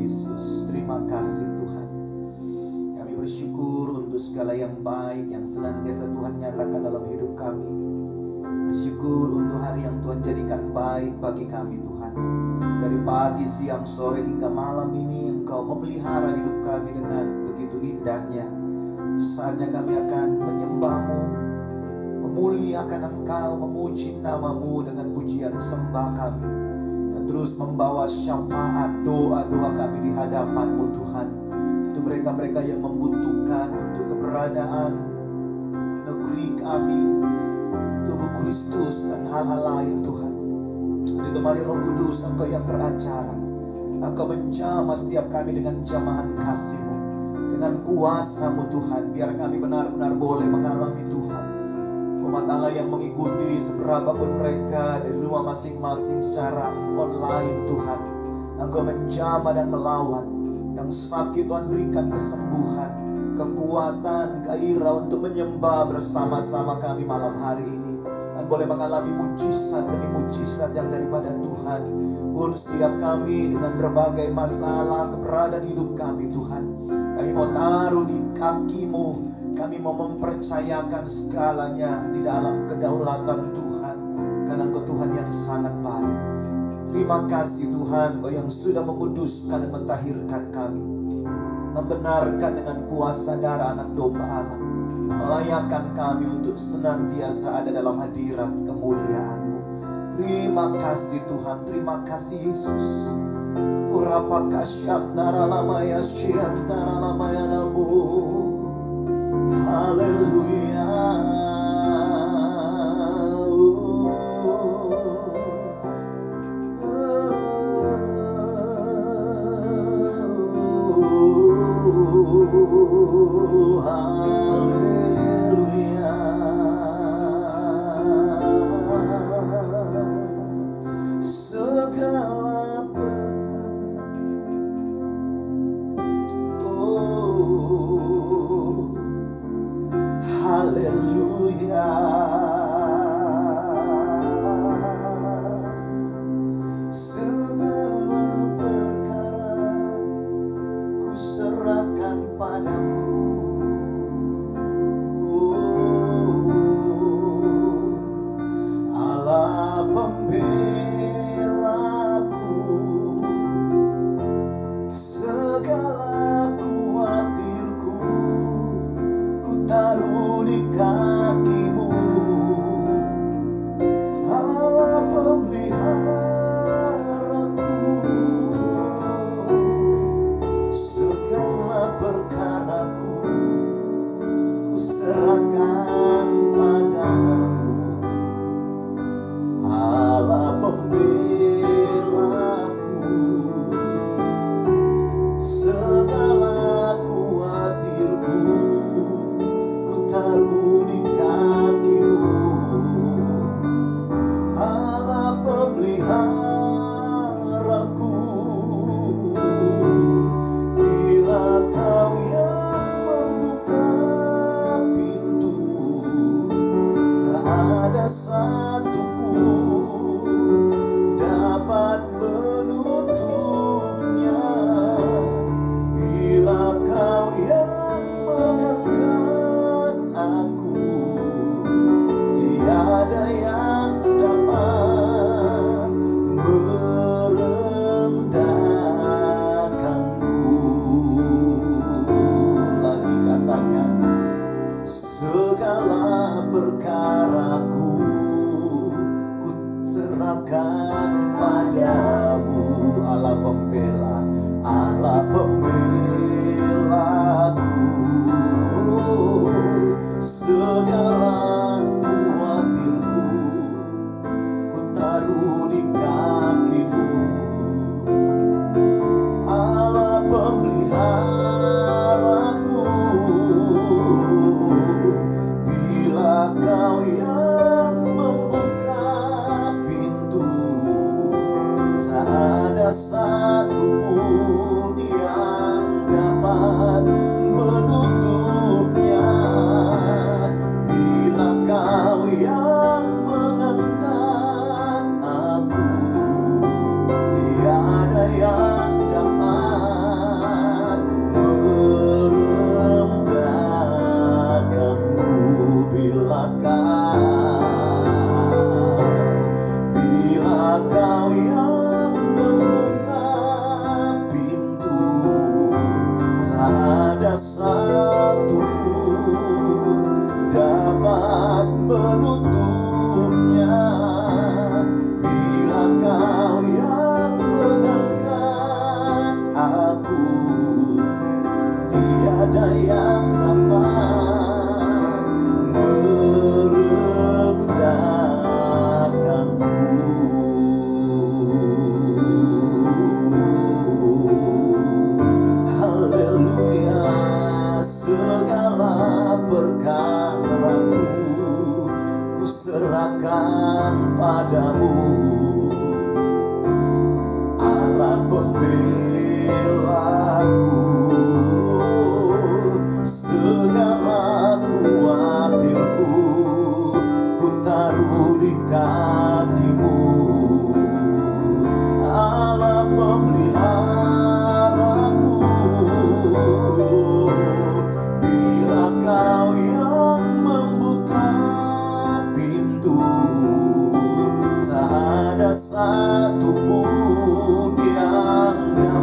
Yesus. Terima kasih Tuhan. Kami bersyukur untuk segala yang baik yang senantiasa Tuhan nyatakan dalam hidup kami. Bersyukur untuk hari yang Tuhan jadikan baik bagi kami Tuhan. Dari pagi, siang, sore hingga malam ini Engkau memelihara hidup kami dengan begitu indahnya. Saatnya kami akan menyembah-Mu, memuliakan Engkau, memuji nama-Mu dengan pujian sembah kami, dan terus membawa syafaat doa-doa kami di hadapan-Mu Tuhan. Untuk mereka-mereka yang membutuhkan, untuk keberadaan negeri kami, tubuh Kristus dan hal-hal lain Tuhan. Ditemani Roh Kudus, Engkau yang beracara. Engkau menjamah setiap kami dengan jamahan kasih-Mu, dengan kuasa-Mu Tuhan. Biar kami benar-benar boleh mengalami Tuhan. Umat Allah yang mengikuti seberapa pun mereka dari rumah masing-masing secara online Tuhan. Engkau menjamah dan melawat. Yang sakit Tuhan berikan kesembuhan, kekuatan, gairah untuk menyembah bersama-sama kami malam hari ini. Dan boleh mengalami mujizat demi mujizat yang daripada Tuhan. Pun setiap kami dengan berbagai masalah keberadaan hidup kami Tuhan, kami mau taruh di kaki-Mu. Kami mau mempercayakan segalanya di dalam kedaulatan Tuhan, karena Engkau Tuhan yang sangat baik. Terima kasih Tuhan, Engkau yang sudah menguduskan dan mentahirkan kami, membenarkan dengan kuasa darah anak domba Allah, melayakkan kami untuk senantiasa ada dalam hadirat kemuliaan-Mu. Terima kasih Tuhan, terima kasih Yesus. Urapa kasyam naralamaya syian naralamaya namu. Haleluya.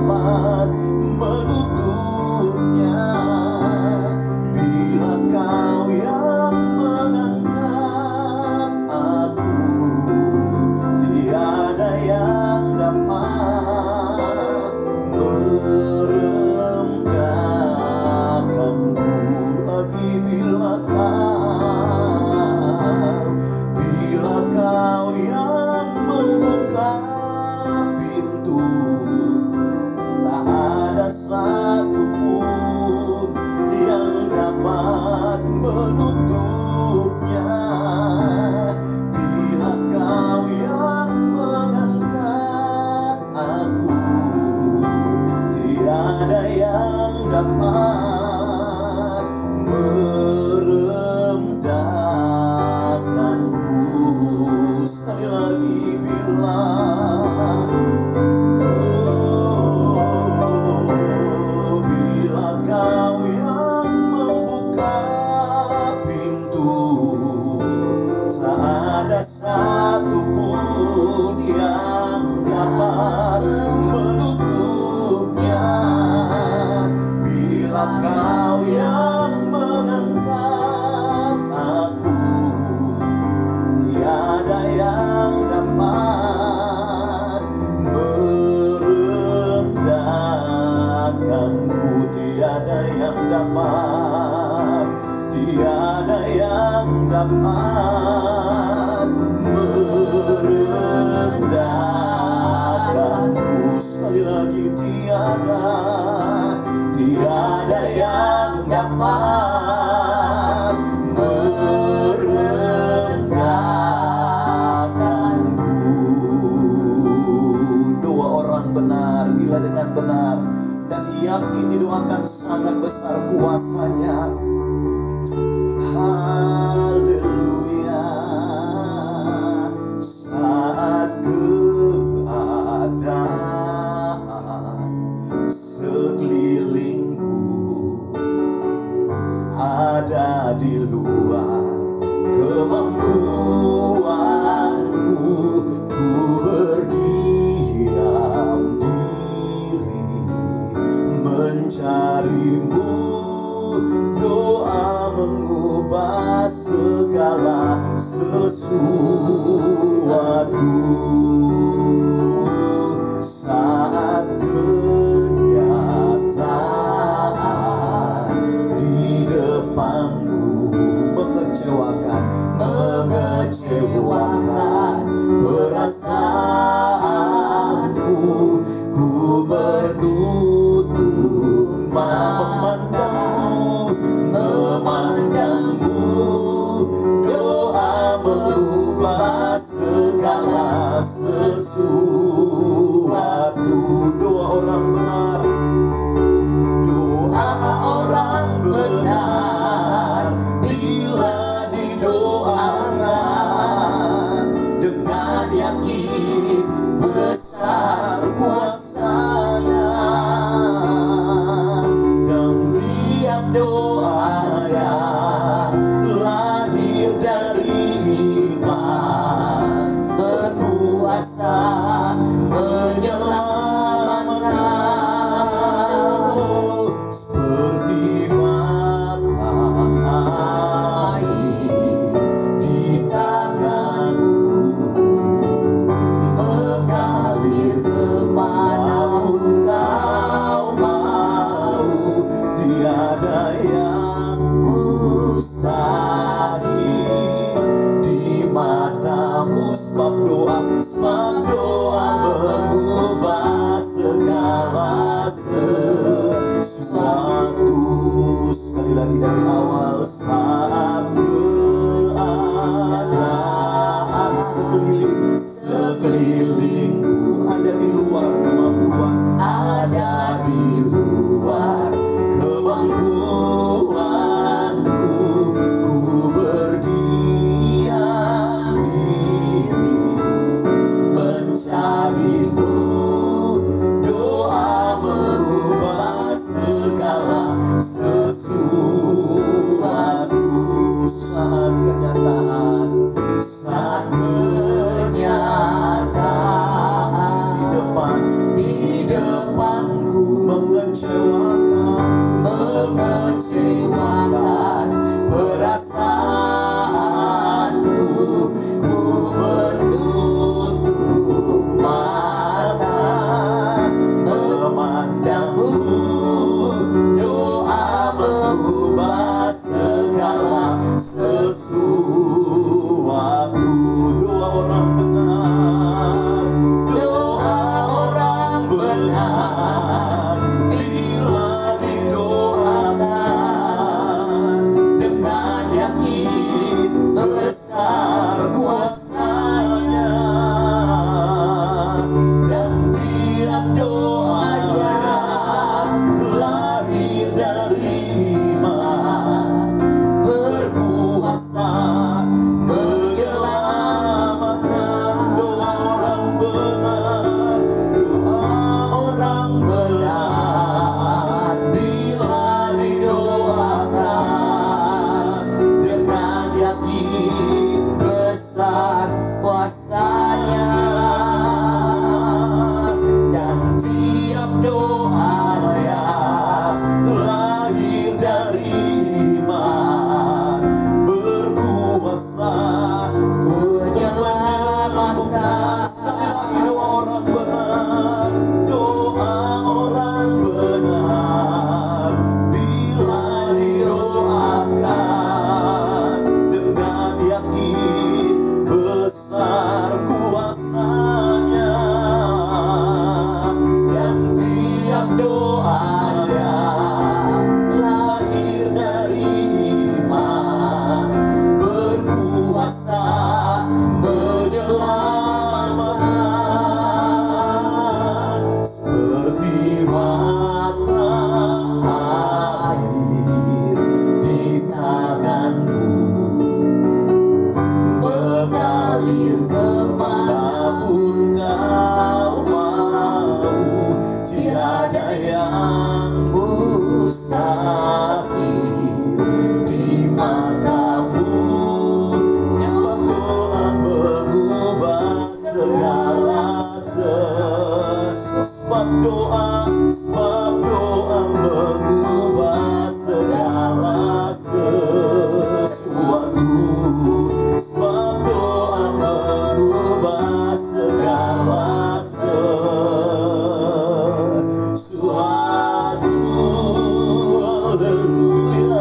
dapat menutupnya. Bila Kau yang mengangkat aku, tiada yang dapat merendahkanku lagi. Bila Kau yang membuka pintu, tak ada satu pun yang dapat menutupnya. Bila Kau yang mengangkat aku, tiada yang dapat merendahkanku. Sekali lagi, bila Kau yang membuka pintu, tak ada satu pun yang dapat menutupnya. Bila Kau yang mengangkat aku, tiada yang dapat merendahkanku. Tiada yang dapat merendahkanku. Sekali lagi, tiada yang dapat merendahkanku. Doa orang benar bila dengan benar dan yakin didoakan sangat besar kuasanya. Haleluya. Saat keadaan sekelilingku ada di luar kemampuanku, ku berdiam diri mencari-Mu. Doa mengubah segala sesuatu. Saat kenyataan di depanku mengecewakan perasaanku, ku menutup memandangmu. Doa mengubah segala sesuatu. Doa orang benar bila didoakan dengan yakin besar kuasanya. Dan tiap doa yang lahir dari iman berkuasa menyelamatkan. Seperti mata air di tanganmu mengalir kemanapun Kau mau. Tiada yang mustahil di mata-Mu. Sebab doa mengubah segala sesuatu. Sekali lagi dari awal. Saat keadaan sekelilingku ada di luar kemampuan, ku berdiam diri mencari-Mu. Doa mengubah segala sesuatu. mengecewakan perasaanku. Ku menutup mata memandangmu. Doa mengubah segala sesuatu. Doa orang benar, doa orang benar, bila didoakan dengan yakin besar kuasanya, dan tiap doanya lahir dari iman, berkuasa menyelamatkan. Doa orang benar, doa orang benar, bila didoakan dengan yakin besar kuasanya, dan tiap doanya lahir dari iman, berkuasa untuk menyelamatkan. Sekali lagi, doa orang benar, doa orang benar, bila didoakan dengan yakin besar kuasanya, dan tiap doanya lahir dari iman, berkuasa menyelamatkan. Seperti mata air di tanganmu, mengalir kemanapun kau mau. Tiada yang mustahil di matamu. Sebab doa mengubah segala sesuatu. Sebab doa mengubah segala sesuatu. Sebab doa mengubah segala sesuatu. Haleluya, haleluya.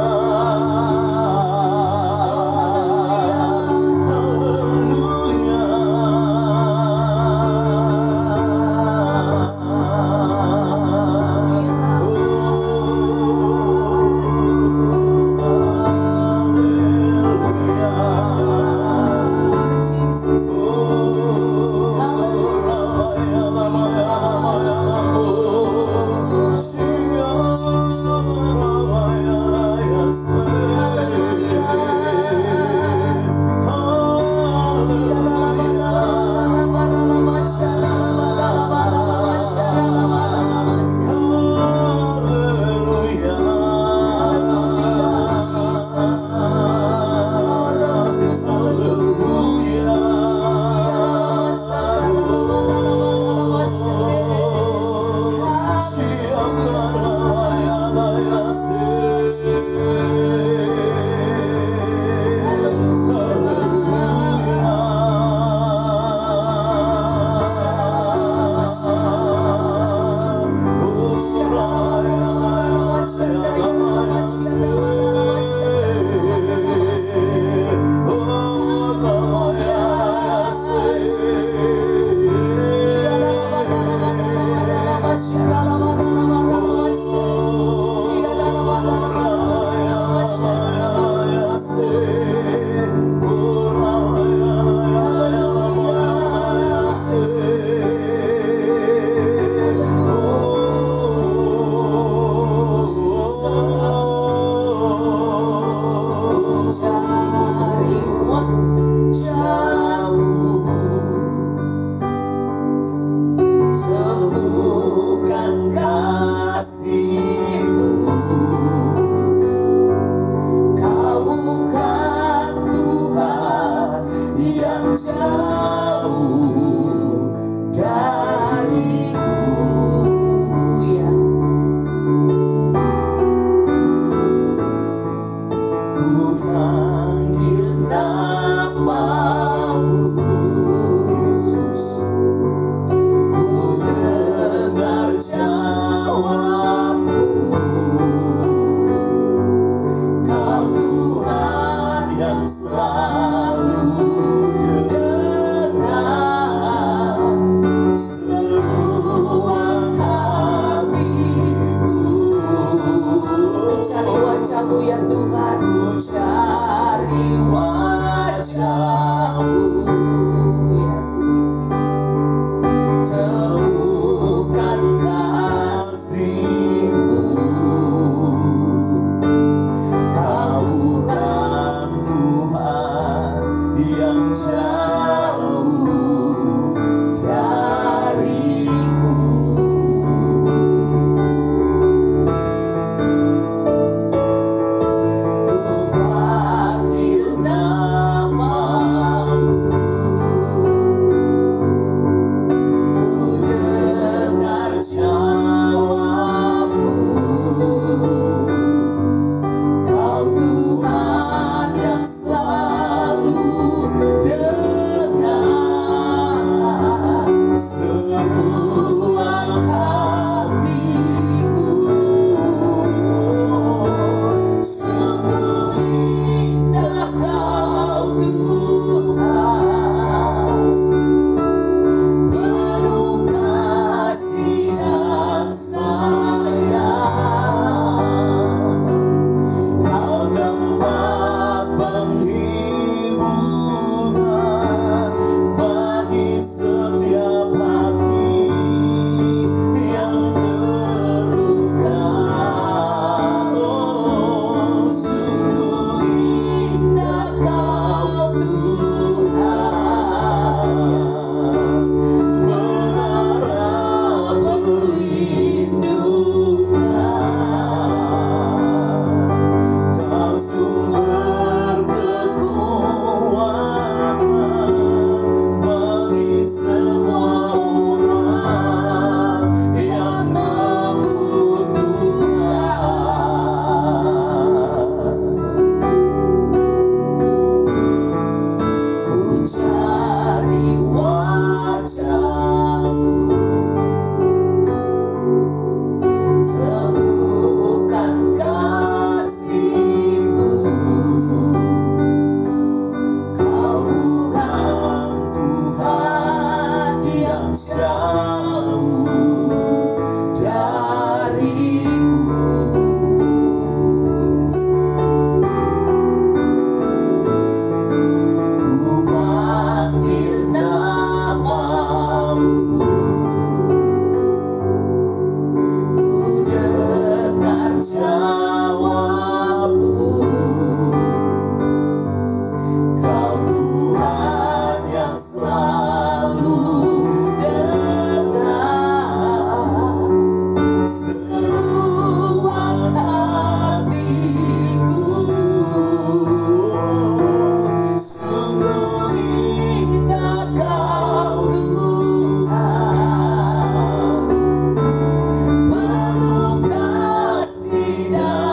cari wajah-Mu, temukan kasih-Mu. Kau bukan Tuhan yang jauh dariku. Ku panggil nama-Mu, ku dengar jawab-Mu. Kau Tuhan yang selalu dengar seruan hatiku. Sungguh indah Kau Tuhan, penuh kasih dan sayang. Kau tempat penghiburan bagi setiap hati yang terluka. Oh, sungguh indah Kau Tuhan, menara perlindungan. Kau sumber kekuatan bagi semua orang yang membutuhkan. Ku cari wajah-Mu, temukan kasih-Mu. Kau bukan Tuhan yang jauh dariku. Ku panggil nama-Mu, ku dengar jawab-Mu. Kau Tuhan yang selalu dengar seruan hatiku. Sungguh indah Kau Tuhan, penuh kasih dan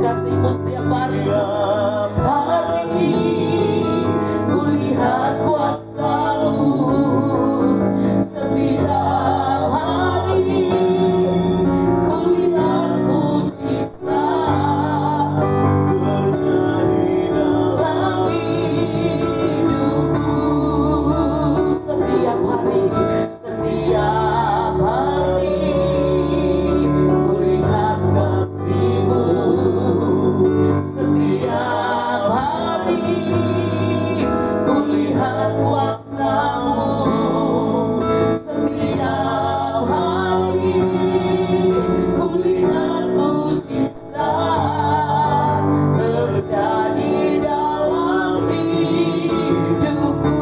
kasih-Mu setiap hari. Hari kulihat kuasa-Mu, setiap hari kulihat mujizat terjadi dalam hidupku. Setiap hari kulihat kasih-Mu. Setiap hari kulihat kuasa-Mu. Setiap hari kulihat mujizat terjadi dalam hidupku.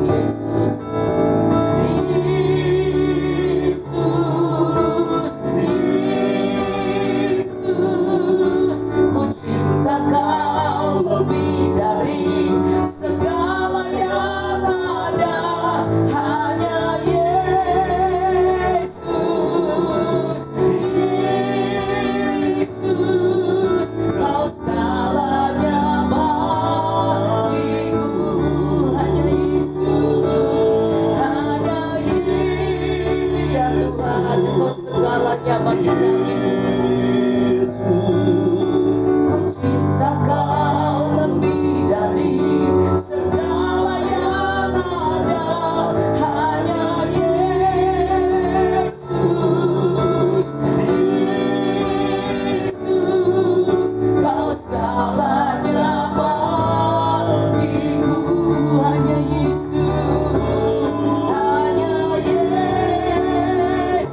Yesus, Yesus, Yesus, ku cinta Kau lebih dari segala yang ada. Hanya Yesus, Yesus, Kau segalanya bagiku. Hanya Yesus, hanya ya Tuhan, Engkau segalanya bagi kami. Ku cinta Kau lebih dari segala yang ada. Hanya Yesus, Yesus, Kau segalanya bagiku. Hanya Yesus, hanya Yesus,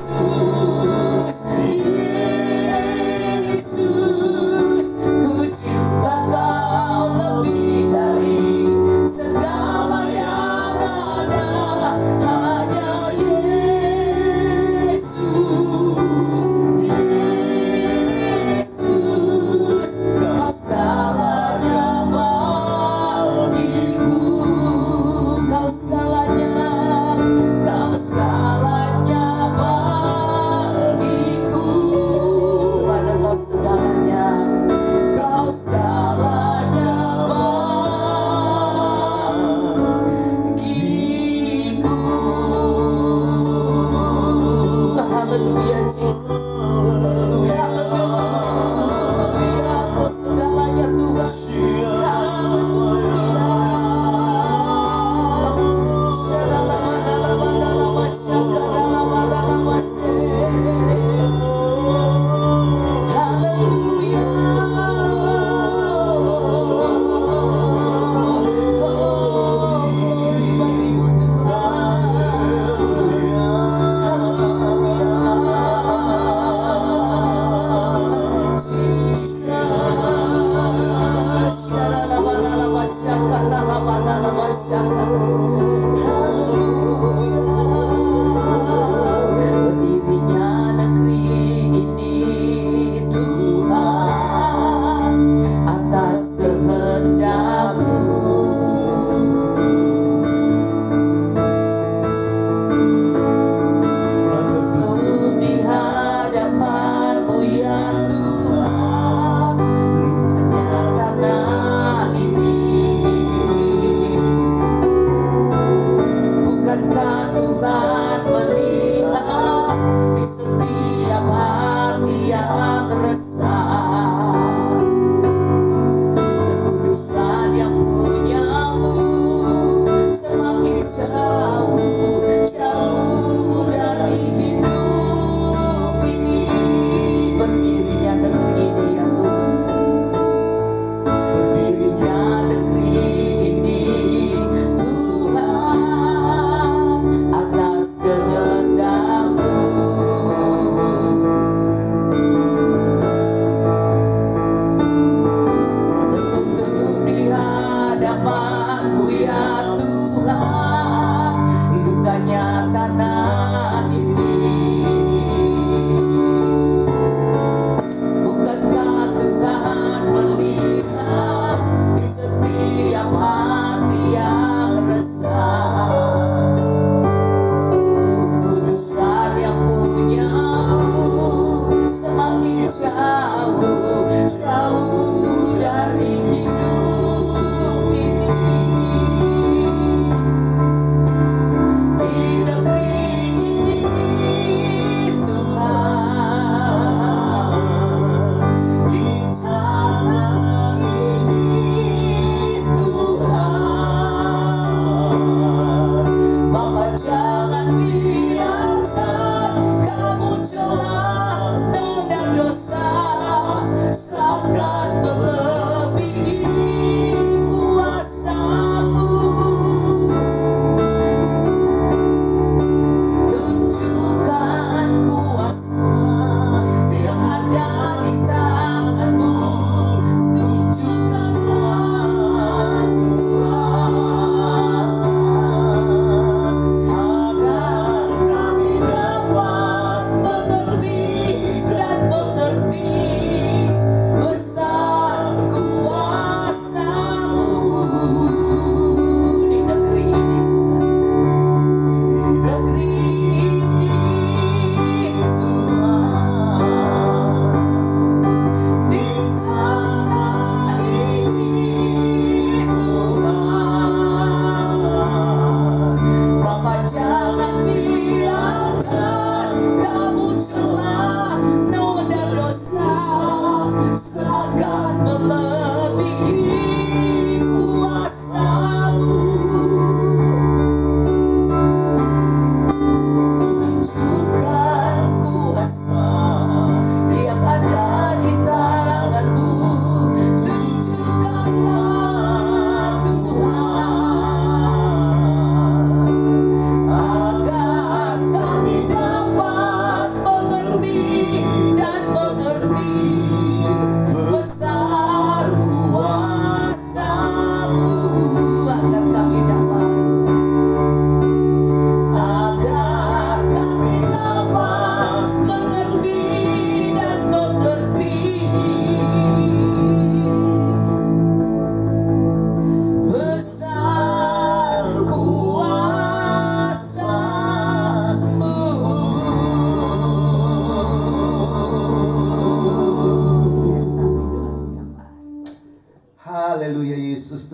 Yesus, ku cinta Kau lebih dari segala yang ada. Hanya Yesus, Yesus, Kau segalanya bagiku. Kau segalanya, Kau segalanya bagiku. Tuhan, Engkau segalanya, Kau segalanya bagiku. Haleluya, Yesus. Haleluya, Kau segalanya Tuhan. Berdirinya negeri ini Tuhan atas kehendak-Mu. Untuk di hadapan-Mu ya Tuhan, hanya tanah ini. Bukankah Tuhan melihat di setiap hati yang resah, kekudusan yang punya-Mu semakin jauh, jauh dari hidup ini. Berdirinya negeri ini ya Tuhan, berdirinya negeri ini Tuhan atas kehendak-Mu.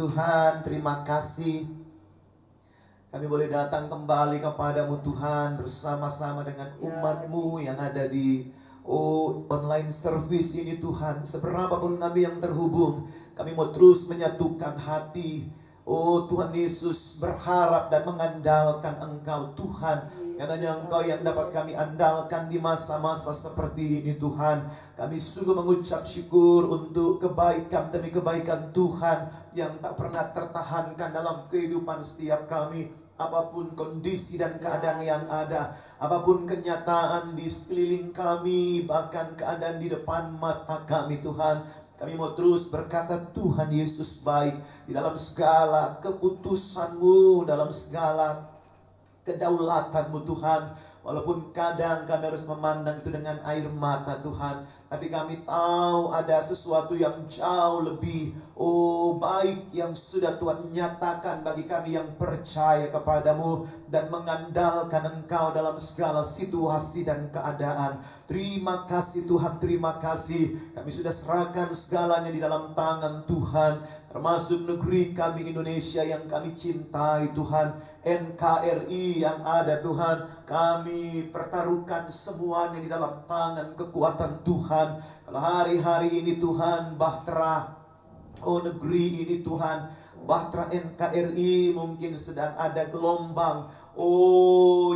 Tuhan, terima kasih. Kami boleh datang kembali kepadamu Tuhan, bersama-sama dengan umat-Mu yang ada di online service ini Tuhan. Seberapapun kami yang terhubung, kami mau terus menyatukan hati. Tuhan Yesus, berharap dan mengandalkan Engkau Tuhan. Karena hanya Engkau yang dapat kami andalkan di masa-masa seperti ini Tuhan. Kami sungguh mengucap syukur untuk kebaikan demi kebaikan Tuhan yang tak pernah tertahankan dalam kehidupan setiap kami. Apapun kondisi dan keadaan yang ada, apapun kenyataan di sekeliling kami, bahkan keadaan di depan mata kami Tuhan, kami mau terus berkata Tuhan Yesus baik di dalam segala keputusan-Mu, dalam segala kedaulatan-Mu Tuhan. Walaupun kadang kami harus memandang itu dengan air mata Tuhan, tapi kami tahu ada sesuatu yang jauh lebih baik yang sudah Tuhan nyatakan bagi kami yang percaya kepadamu dan mengandalkan Engkau dalam segala situasi dan keadaan. Terima kasih Tuhan, terima kasih. Kami sudah serahkan segalanya di dalam tangan Tuhan, termasuk negeri kami Indonesia yang kami cintai Tuhan, NKRI yang ada Tuhan. Kami pertaruhkan semuanya di dalam tangan kekuatan Tuhan. Kalau hari-hari ini Tuhan, bahtera negeri ini Tuhan, bahtera NKRI mungkin sedang ada gelombang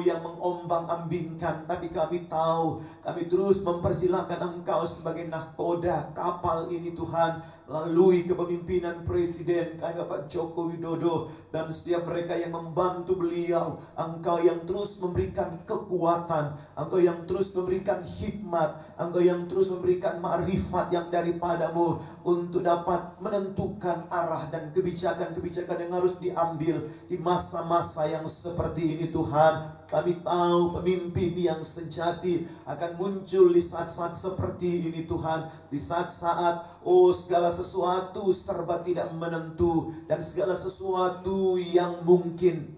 yang mengombang-ambingkan, tapi kami tahu, kami terus mempersilahkan Engkau sebagai nahkoda kapal ini Tuhan, melalui kepemimpinan Presiden kami Bapak Joko Widodo dan setiap mereka yang membantu beliau. Engkau yang terus memberikan kekuatan, Engkau yang terus memberikan hikmat, Engkau yang terus memberikan ma'rifat yang daripadamu untuk dapat menentukan arah dan kebijakan-kebijakan yang harus diambil di masa-masa yang seperti ini Tuhan. Kami tahu pemimpin yang sejati akan muncul di saat-saat seperti ini Tuhan. Di saat-saat segala sesuatu serba tidak menentu, dan segala sesuatu yang mungkin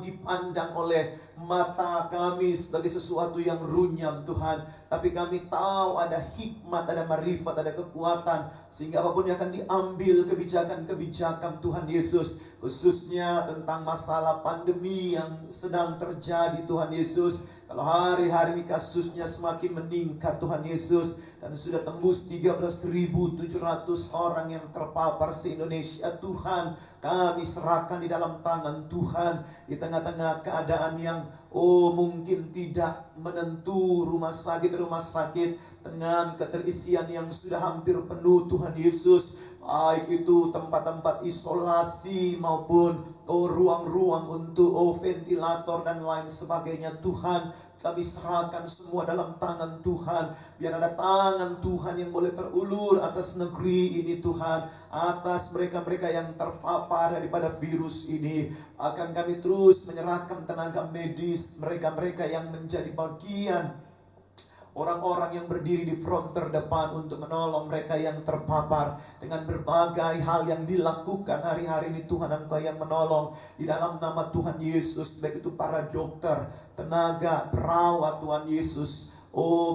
dipandang oleh mata kami sebagai sesuatu yang runyam Tuhan. Tapi kami tahu ada hikmat, ada marifat, ada kekuatan, sehingga apapun yang akan diambil kebijakan-kebijakan Tuhan Yesus, khususnya tentang masalah pandemi yang sedang terjadi Tuhan Yesus. Kalau hari-hari ini kasusnya semakin meningkat Tuhan Yesus, dan sudah tembus 13.700 orang yang terpapar se-Indonesia Tuhan. Kami serahkan di dalam tangan Tuhan, di tengah-tengah keadaan yang mungkin tidak menentu, rumah sakit dengan keterisian yang sudah hampir penuh Tuhan Yesus, baik itu tempat-tempat isolasi maupun ruang-ruang untuk ventilator dan lain sebagainya Tuhan. Kami serahkan semua dalam tangan Tuhan. Biar ada tangan Tuhan yang boleh terulur atas negeri ini Tuhan, atas mereka-mereka yang terpapar daripada virus ini. Akan kami terus menyerahkan tenaga medis, mereka-mereka yang menjadi bagian, orang-orang yang berdiri di front terdepan untuk menolong mereka yang terpapar. Dengan berbagai hal yang dilakukan hari-hari ini Tuhan, Engkau yang menolong di dalam nama Tuhan Yesus. Baik itu para dokter, tenaga, perawat Tuhan Yesus,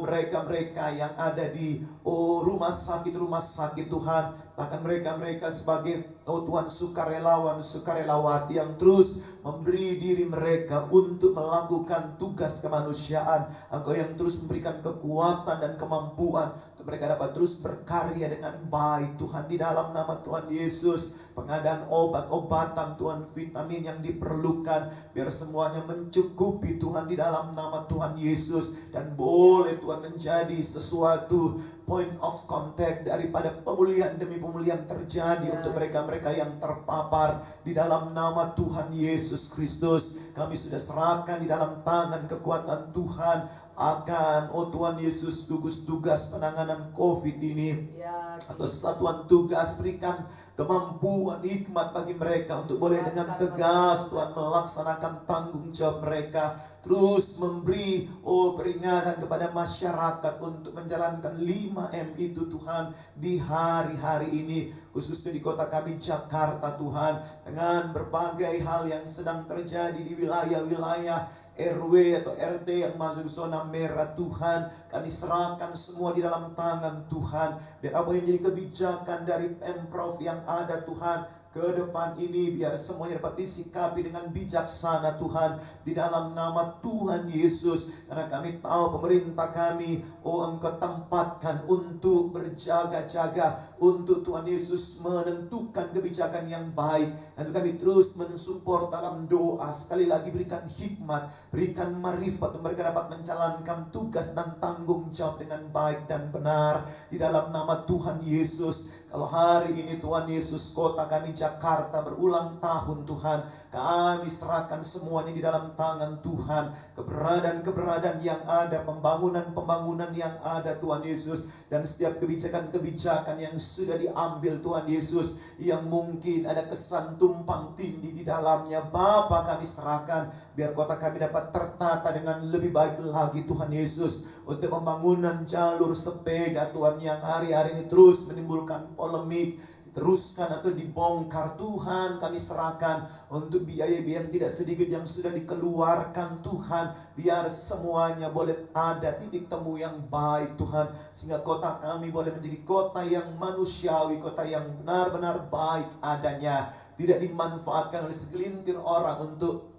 mereka-mereka yang ada di rumah sakit Tuhan, bahkan mereka-mereka sebagai Tuhan sukarelawan-sukarelawati yang terus memberi diri mereka untuk melakukan tugas kemanusiaan. Engkau yang terus memberikan kekuatan dan kemampuan untuk mereka dapat terus berkarya dengan baik Tuhan, di dalam nama Tuhan Yesus. Pengadaan obat-obatan Tuhan, vitamin yang diperlukan, biar semuanya mencukupi Tuhan di dalam nama Tuhan Yesus. Dan boleh Tuhan menjadi sesuatu point of contact daripada pemulihan demi pemulihan terjadi untuk mereka-mereka yang terpapar di dalam nama Tuhan Yesus Kristus. Kami sudah serahkan di dalam tangan kekuatan Tuhan akan Tuhan Yesus gugus tugas penanganan COVID ini, atau satuan tugas, berikan kemampuan hikmat bagi mereka untuk boleh dengan tegas Tuhan melaksanakan tanggung jawab mereka, terus memberi peringatan kepada masyarakat untuk menjalankan 5M itu Tuhan di hari-hari ini, khususnya di kota kami Jakarta Tuhan, dengan berbagai hal yang sedang terjadi di wilayah-wilayah RW atau RT yang masuk zona merah Tuhan. Kami serahkan semua di dalam tangan Tuhan. Biar apa yang menjadi kebijakan dari Pemprov yang ada Tuhan, ke depan ini, biar semuanya dapat disikapi dengan bijaksana Tuhan, di dalam nama Tuhan Yesus. Karena kami tahu pemerintah kami, Engkau tempatkan untuk berjaga-jaga, untuk Tuhan Yesus menentukan kebijakan yang baik. Dan kami terus mensupport dalam doa. Sekali lagi berikan hikmat, berikan marifat untuk mereka dapat menjalankan tugas dan tanggung jawab dengan baik dan benar, di dalam nama Tuhan Yesus. Kalau hari ini Tuhan Yesus, kota kami Jakarta berulang tahun Tuhan, kami serahkan semuanya di dalam tangan Tuhan. Keberadaan-keberadaan yang ada, pembangunan-pembangunan yang ada Tuhan Yesus, dan setiap kebijakan-kebijakan yang sudah diambil Tuhan Yesus, yang mungkin ada kesan tumpang tindih di dalamnya, Bapa kami serahkan, biar kota kami dapat tertata dengan lebih baik lagi Tuhan Yesus. Untuk pembangunan jalur sepeda Tuhan, yang hari-hari ini terus menimbulkan polemik, teruskan atau dibongkar Tuhan, kami serahkan untuk biaya-biaya yang tidak sedikit yang sudah dikeluarkan Tuhan, biar semuanya boleh ada titik temu yang baik Tuhan, sehingga kota kami boleh menjadi kota yang manusiawi, kota yang benar-benar baik adanya, tidak dimanfaatkan oleh segelintir orang untuk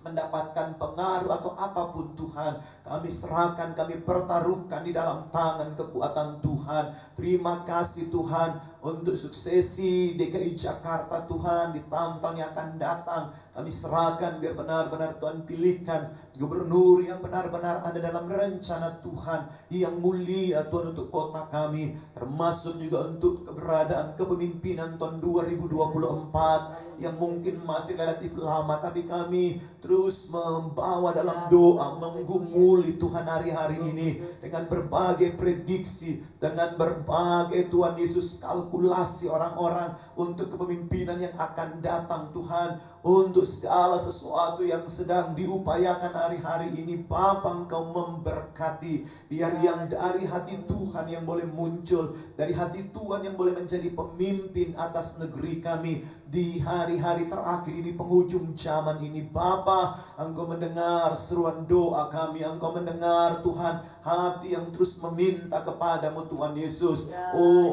mendapatkan pengaruh atau apapun Tuhan. Kami serahkan, kami pertaruhkan di dalam tangan kekuatan Tuhan. Terima kasih Tuhan untuk suksesi DKI Jakarta Tuhan di tahun-tahun yang akan datang. Kami serahkan, biar benar-benar Tuhan pilihkan gubernur yang benar-benar ada dalam rencana Tuhan yang mulia Tuhan untuk kota kami, termasuk juga untuk keberadaan kepemimpinan tahun 2024 yang mungkin masih relatif lama, tapi kami terus membawa dalam doa, menggumuli Tuhan hari-hari ini dengan berbagai prediksi, dengan berbagai Tuhan Yesus kalkulasi orang-orang untuk kepemimpinan yang akan datang Tuhan, untuk segala sesuatu yang sedang diupayakan hari-hari ini. Bapa, Engkau memberkati, biar yang dari hati Tuhan yang boleh muncul, dari hati Tuhan yang boleh menjadi pemimpin atas negeri kami di hari-hari terakhir ini, penghujung zaman ini. Bapa, Engkau mendengar seruan doa kami, Engkau mendengar Tuhan hati yang terus meminta kepadamu Tuhan Yesus.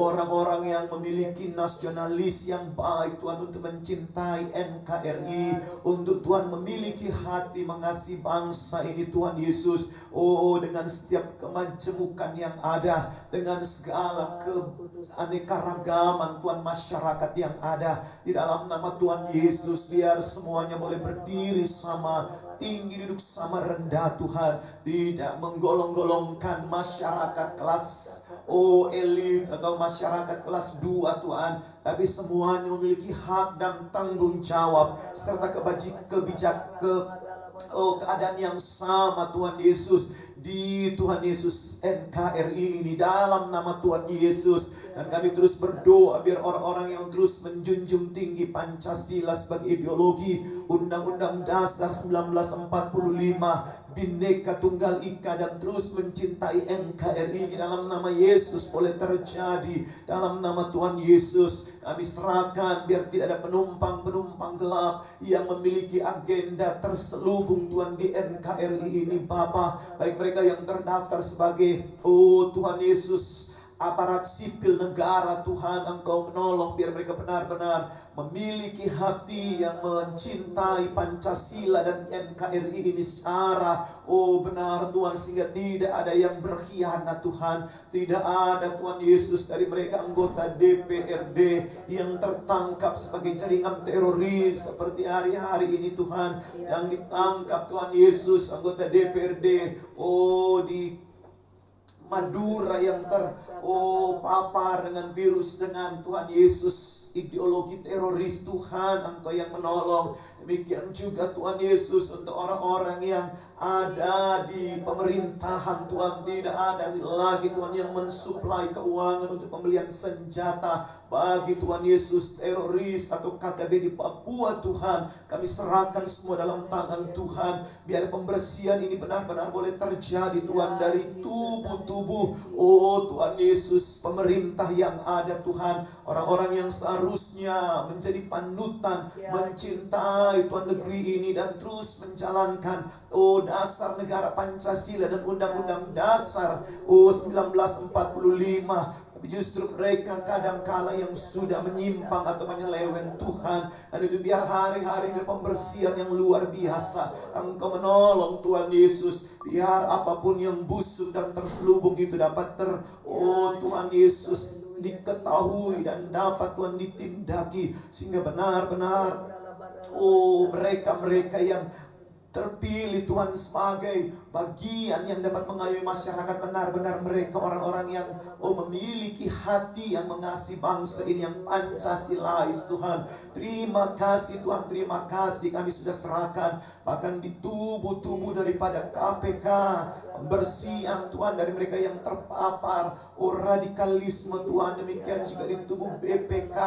Orang-orang yang memiliki nasionalis yang baik Tuhan, untuk mencintai NKRI, untuk Tuhan memiliki hati mengasihi bangsa ini Tuhan Yesus. Dengan setiap kemajemukan yang ada, dengan segala keanekaragaman Tuhan masyarakat yang ada, di dalam nama Tuhan Yesus, biar semuanya boleh berdiri sama tinggi, duduk sama rendah Tuhan, tidak menggolong-golongkan masyarakat kelas elit atau masyarakat kelas 2 Tuhan, tapi semuanya memiliki hak dan tanggung jawab serta keadaan yang sama Tuhan Yesus di Tuhan Yesus NKRI ini, dalam nama Tuhan Yesus. Dan kami terus berdoa biar orang-orang yang terus menjunjung tinggi Pancasila sebagai ideologi, Undang-Undang Dasar 1945, Bhinneka Tunggal Ika, dan terus mencintai NKRI, dalam nama Yesus boleh terjadi, dalam nama Tuhan Yesus. Kami serahkan biar tidak ada penumpang-penumpang gelap yang memiliki agenda terselubung Tuhan di NKRI ini Bapa, baik mereka yang terdaftar sebagai Tuhan Yesus aparat sipil negara. Tuhan, Engkau menolong biar mereka benar-benar memiliki hati yang mencintai Pancasila dan NKRI ini secara benar Tuhan, sehingga tidak ada yang berkhianat Tuhan. Tidak ada Tuhan Yesus dari mereka anggota DPRD yang tertangkap sebagai jaringan teroris seperti hari-hari ini Tuhan, yang ditangkap Tuhan Yesus anggota DPRD di Madura yang terpapar dengan virus, dengan Tuhan Yesus ideologi teroris. Tuhan, Engkau yang menolong. Demikian juga Tuhan Yesus untuk orang-orang yang ada di pemerintahan Tuhan, tidak ada lagi Tuhan yang mensuplai keuangan untuk pembelian senjata bagi Tuhan Yesus teroris atau KKB di Papua. Tuhan, kami serahkan semua dalam tangan Tuhan, biar pembersihan ini benar-benar boleh terjadi Tuhan dari tubuh-tubuh Tuhan Yesus pemerintah yang ada Tuhan, orang-orang yang seharusnya menjadi panutan, mencintai Tuhan negeri ini dan terus menjalankan dasar negara Pancasila dan Undang-Undang Dasar 1945. Tapi justru mereka kadangkala yang sudah menyimpang atau menyeleweng Tuhan. Dan itu biar hari-hari ini pembersihan yang luar biasa. Engkau menolong Tuhan Yesus. Biar apapun yang busuk dan terselubung itu dapat Tuhan Yesus diketahui dan dapat Tuhan ditindaki. Sehingga benar-benar mereka-mereka yang terpilih Tuhan sebagai bagian yang dapat mengayomi masyarakat, benar-benar mereka orang-orang yang memiliki hati yang mengasihi bangsa ini yang Pancasilais Tuhan. Terima kasih Tuhan, terima kasih kami sudah serahkan bahkan di tubuh-tubuh daripada KPK, pembersihan Tuhan dari mereka yang terpapar radikalisme Tuhan, demikian juga di tubuh BPK,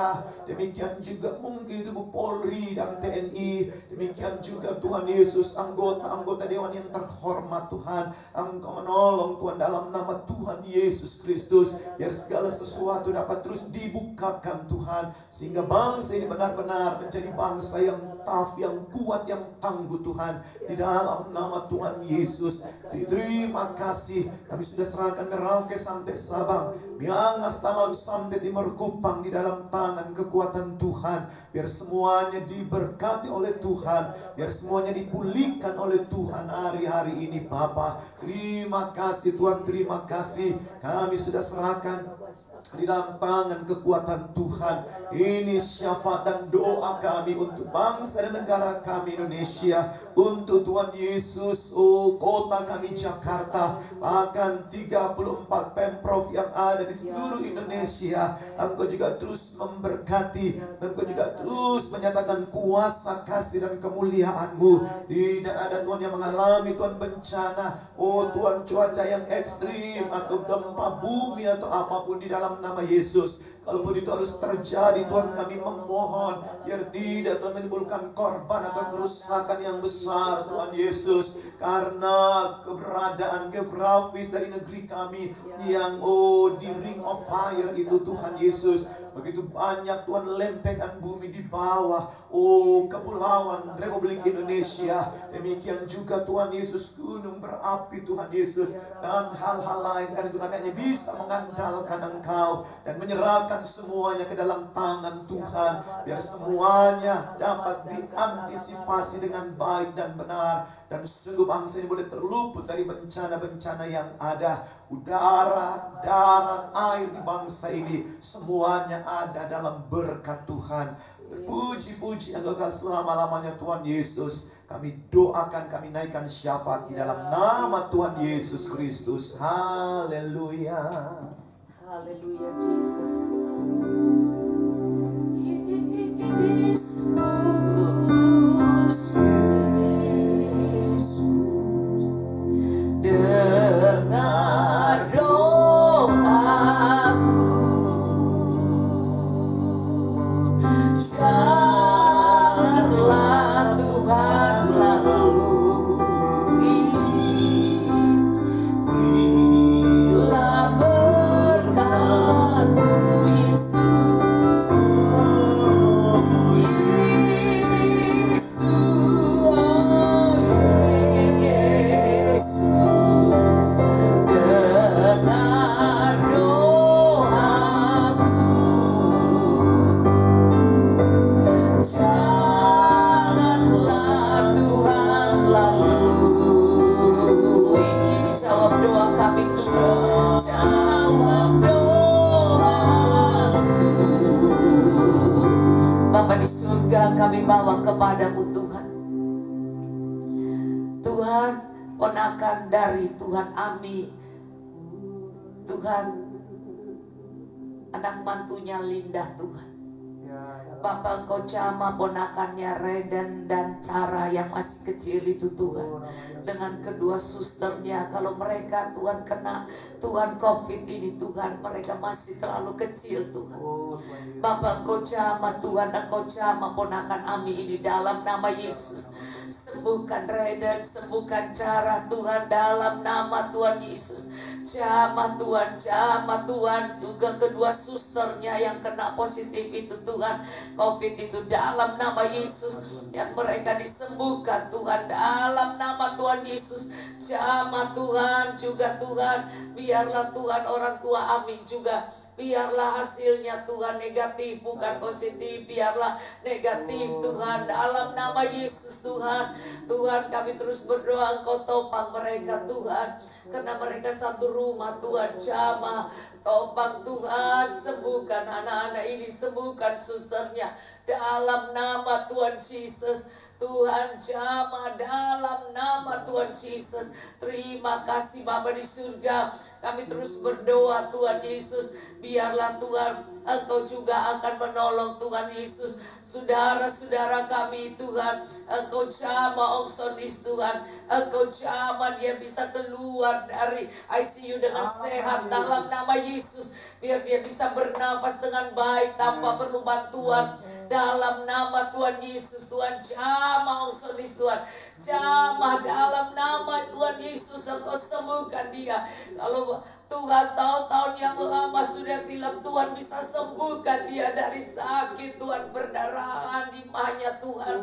demikian juga mungkin di tubuh Polri dan TNI, demikian juga Tuhan Yesus anggota-anggota dewan yang terhormat Tuhan. Engkau menolong Tuhan dalam nama Tuhan Yesus Kristus, biar segala sesuatu dapat terus dibukakan Tuhan, sehingga bangsa ini benar-benar menjadi bangsa yang tough, yang kuat, yang tangguh Tuhan, di dalam nama Tuhan Yesus. Terima kasih, kami sudah serahkan Merauke sampai Sabang, Miangas Talau sampai di Merkupang di dalam tangan kekuatan Tuhan. Biar semuanya diberkati oleh Tuhan, biar semuanya dipulihkan oleh Tuhan hari-hari ini Bapa. Terima kasih Tuhan, terima kasih. Kami sudah serahkan di dalam tangan kekuatan Tuhan. Ini syafaat dan doa kami untuk bangsa dan negara kami Indonesia, untuk Tuhan Yesus, kota kami Jakarta, akan 34 pemprov yang ada di seluruh Indonesia. Engkau juga terus memberkati, Engkau juga terus menyatakan kuasa, kasih dan kemuliaan-Mu. Tidak ada Tuhan yang mengalami Tuhan bencana, Tuhan cuaca yang ekstrim atau gempa bumi atau apapun di dalam nama Yesus. Kalaupun itu harus terjadi Tuhan, kami memohon biar tidak Tuhan menimbulkan korban atau kerusakan yang besar Tuhan Yesus, karena keberadaan geografis dari negeri kami yang di ring of fire itu Tuhan Yesus. Begitu banyak Tuhan lempengan bumi di bawah kepulauan Republik Indonesia. Demikian juga Tuhan Yesus gunung berapi Tuhan Yesus dan hal-hal lain. Karena itu kami hanya bisa mengandalkan Engkau dan menyerahkan semuanya ke dalam tangan Tuhan, biar semuanya dapat diantisipasi dengan baik dan benar, dan sungguh bangsa ini boleh terluput dari bencana-bencana yang ada. Udara, darat, air di bangsa ini semuanya ada dalam berkat Tuhan. Terpuji-puji Engkau selama-lamanya Tuhan Yesus. Kami doakan, kami naikkan syafaat di dalam nama Tuhan Yesus Kristus. Haleluya. Haleluya, Jesus. Yesus, dengar doaku, janganlah Tuhan lalui, berilah berkat-Mu Yesus. Kami bawa kepadamu Tuhan. Tuhan, ponakan dari Tuhan Ami, Tuhan, anak mantunya Linda Tuhan. Bapak Engkau jamah ponakannya Reden dan Cara yang masih kecil itu Tuhan, dengan kedua susternya. Kalau mereka Tuhan kena Tuhan COVID ini Tuhan, mereka masih terlalu kecil Tuhan. Bapak Engkau jamah Tuhan, Engkau jamah ponakan Ami ini dalam nama Yesus. Sembuhkan Reden, sembuhkan Cara Tuhan dalam nama Tuhan Yesus. Jamah Tuhan, juga kedua susternya yang kena positif itu Tuhan, COVID itu dalam nama Yesus, yang mereka disembuhkan Tuhan dalam nama Tuhan Yesus. Jamah Tuhan juga Tuhan, biarlah Tuhan orang tua Ami juga, biarlah hasilnya Tuhan negatif bukan positif, biarlah negatif Tuhan dalam nama Yesus Tuhan. Tuhan kami terus berdoa Engkau topang mereka Tuhan, karena mereka satu rumah Tuhan. Jamah topang Tuhan, sembuhkan anak-anak ini, sembuhkan susternya dalam nama Tuhan Yesus. Tuhan jamah dalam nama Tuhan Yesus. Terima kasih Bapa di surga. Kami terus berdoa Tuhan Yesus, biarlah Tuhan Engkau juga akan menolong Tuhan Yesus saudara-saudara kami Tuhan. Engkau jamah Oksonis Tuhan, Engkau jamah dia bisa keluar dari ICU dengan sehat dalam nama Yesus. Biar dia bisa bernafas dengan baik tanpa perlu bantuan dalam nama Tuhan Yesus. Tuhan jamah Oksonis Tuhan, jamah dalam nama Tuhan Yesus. Engkau sembuhkan dia. Kalau Tuhan tahun-tahun yang lama sudah silam, Tuhan bisa sembuhkan dia dari sakit Tuhan, perdarahan imahnya Tuhan.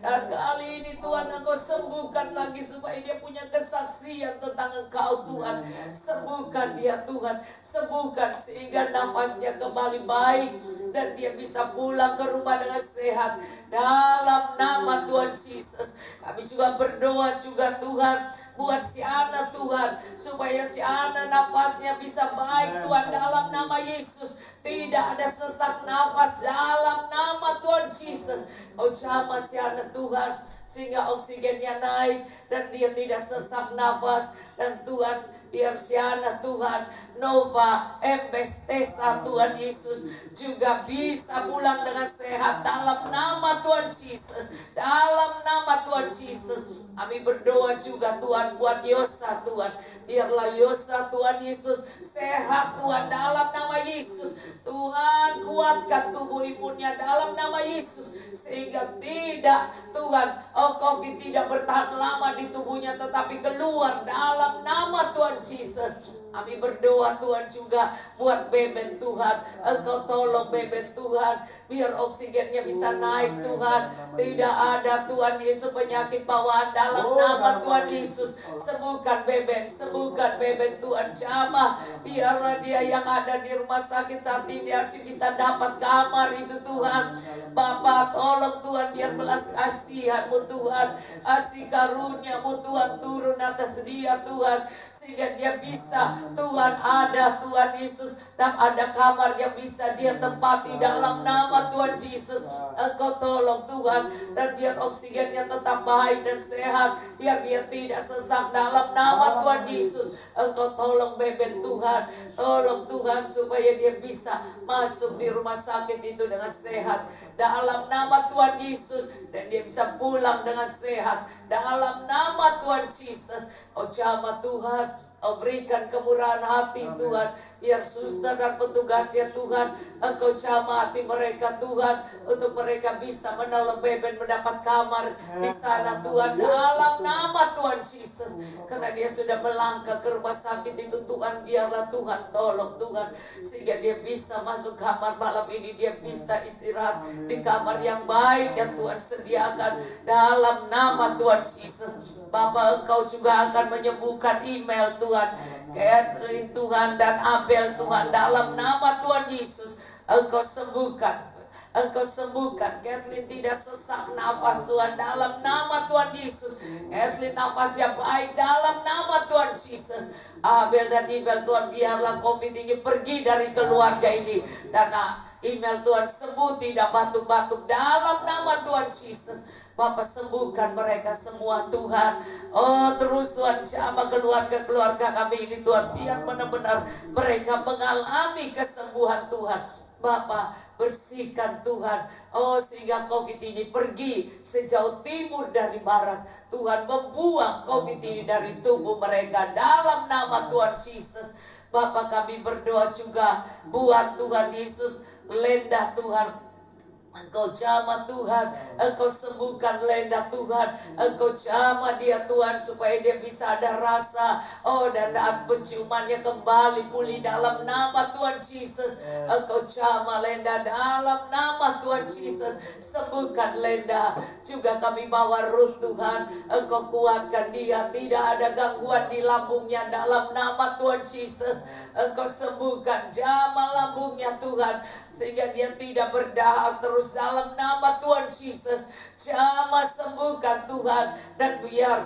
Dan kali ini Tuhan Engkau sembuhkan lagi supaya dia punya kesaksian tentang Engkau Tuhan. Sembuhkan dia Tuhan, sembuhkan sehingga nafasnya kembali baik dan dia bisa pulang ke rumah dengan sehat dalam nama Tuhan Yesus. Kami juga berdoa juga Tuhan buat si Ana Tuhan, supaya si Ana nafasnya bisa baik Tuhan dalam nama Yesus. Tidak ada sesak nafas dalam nama Tuhan Yesus. Kau jamah si Ana Tuhan, sehingga oksigennya naik dan dia tidak sesak nafas. Dan Tuhan biar si Ana Tuhan, Nova, Embes, Tessa Tuhan Yesus juga bisa pulang dengan sehat dalam nama Tuhan Yesus. Dalam nama Tuhan Yesus. Kami berdoa juga Tuhan buat Yosa Tuhan. Biarlah Yosa Tuhan Yesus sehat Tuhan dalam nama Yesus. Tuhan kuatkan tubuh imunnya dalam nama Yesus. Sehingga tidak Tuhan, COVID tidak bertahan lama di tubuhnya, tetapi keluar dalam nama Tuhan Yesus. Kami berdoa Tuhan juga buat Beben Tuhan. Engkau tolong Beben Tuhan, biar oksigennya bisa naik Tuhan. Tidak ada Tuhan Yesus penyakit bawaan dalam nama Tuhan Yesus. Sembuhkan Beben Tuhan. Jamah, biarlah dia yang ada di rumah sakit saat ini harus bisa dapat kamar itu Tuhan. Bapa tolong Tuhan, biar belas kasihan-Mu Tuhan, kasih karunia-Mu Tuhan turun atas dia Tuhan, sehingga dia bisa Tuhan ada Tuhan Yesus, dan ada kamar yang bisa dia tempati dalam nama Tuhan Yesus. Engkau tolong Tuhan, dan biar oksigennya tetap baik dan sehat, biar dia tidak sesak dalam nama Tuhan Yesus. Engkau tolong Beben Tuhan, tolong Tuhan supaya dia bisa masuk di rumah sakit itu dengan sehat dalam nama Tuhan Yesus, dan dia bisa pulang dengan sehat dalam nama Tuhan Yesus. Oh jamah Tuhan, Oh berikan kemurahan hati Tuhan, biar suster dan petugasnya Tuhan, Engkau jamah hati mereka Tuhan, untuk mereka bisa menolong Beben mendapat kamar di sana Tuhan, dalam nama Tuhan Yesus. Karena dia sudah melangkah ke rumah sakit itu Tuhan, biarlah Tuhan tolong Tuhan, sehingga dia bisa masuk kamar malam ini, dia bisa istirahat di kamar yang baik yang Tuhan sediakan dalam nama Tuhan Yesus. Bapa, Engkau juga akan menyembuhkan email Tuhan, Catherine Tuhan dan Abel Tuhan, dalam nama Tuhan Yesus. Engkau sembuhkan, Kathleen tidak sesak nafas Tuhan, dalam nama Tuhan Yesus. Kathleen nafasnya baik dalam nama Tuhan Yesus. Abel dan Ibel Tuhan, biarlah COVID ini pergi dari keluarga ini, dan email Tuhan sembuh, tidak batuk-batuk dalam nama Tuhan Yesus. Bapak sembuhkan mereka semua Tuhan. Oh terus Tuhan jamah keluarga-keluarga kami ini Tuhan, biar benar-benar mereka mengalami kesembuhan Tuhan. Bapak bersihkan Tuhan, oh sehingga COVID ini pergi sejauh timur dari barat. Tuhan membuang COVID ini dari tubuh mereka dalam nama Tuhan Yesus. Bapak kami berdoa juga buat Tuhan Yesus Lenda Tuhan. Engkau jamah Tuhan, Engkau sembuhkan Lenda Tuhan, Engkau jamah dia Tuhan supaya dia bisa ada rasa, dan penciumannya kembali pulih dalam nama Tuhan Yesus. Engkau jamah Lenda dalam nama Tuhan Yesus, sembuhkan Lenda. Juga kami bawa Ruth Tuhan, Engkau kuatkan dia, tidak ada gangguan di lambungnya dalam nama Tuhan Yesus. Engkau sembuhkan jamah lambungnya Tuhan, sehingga dia tidak berdahak terus dalam nama Tuhan Yesus. Jamah sembuhkan Tuhan, dan biar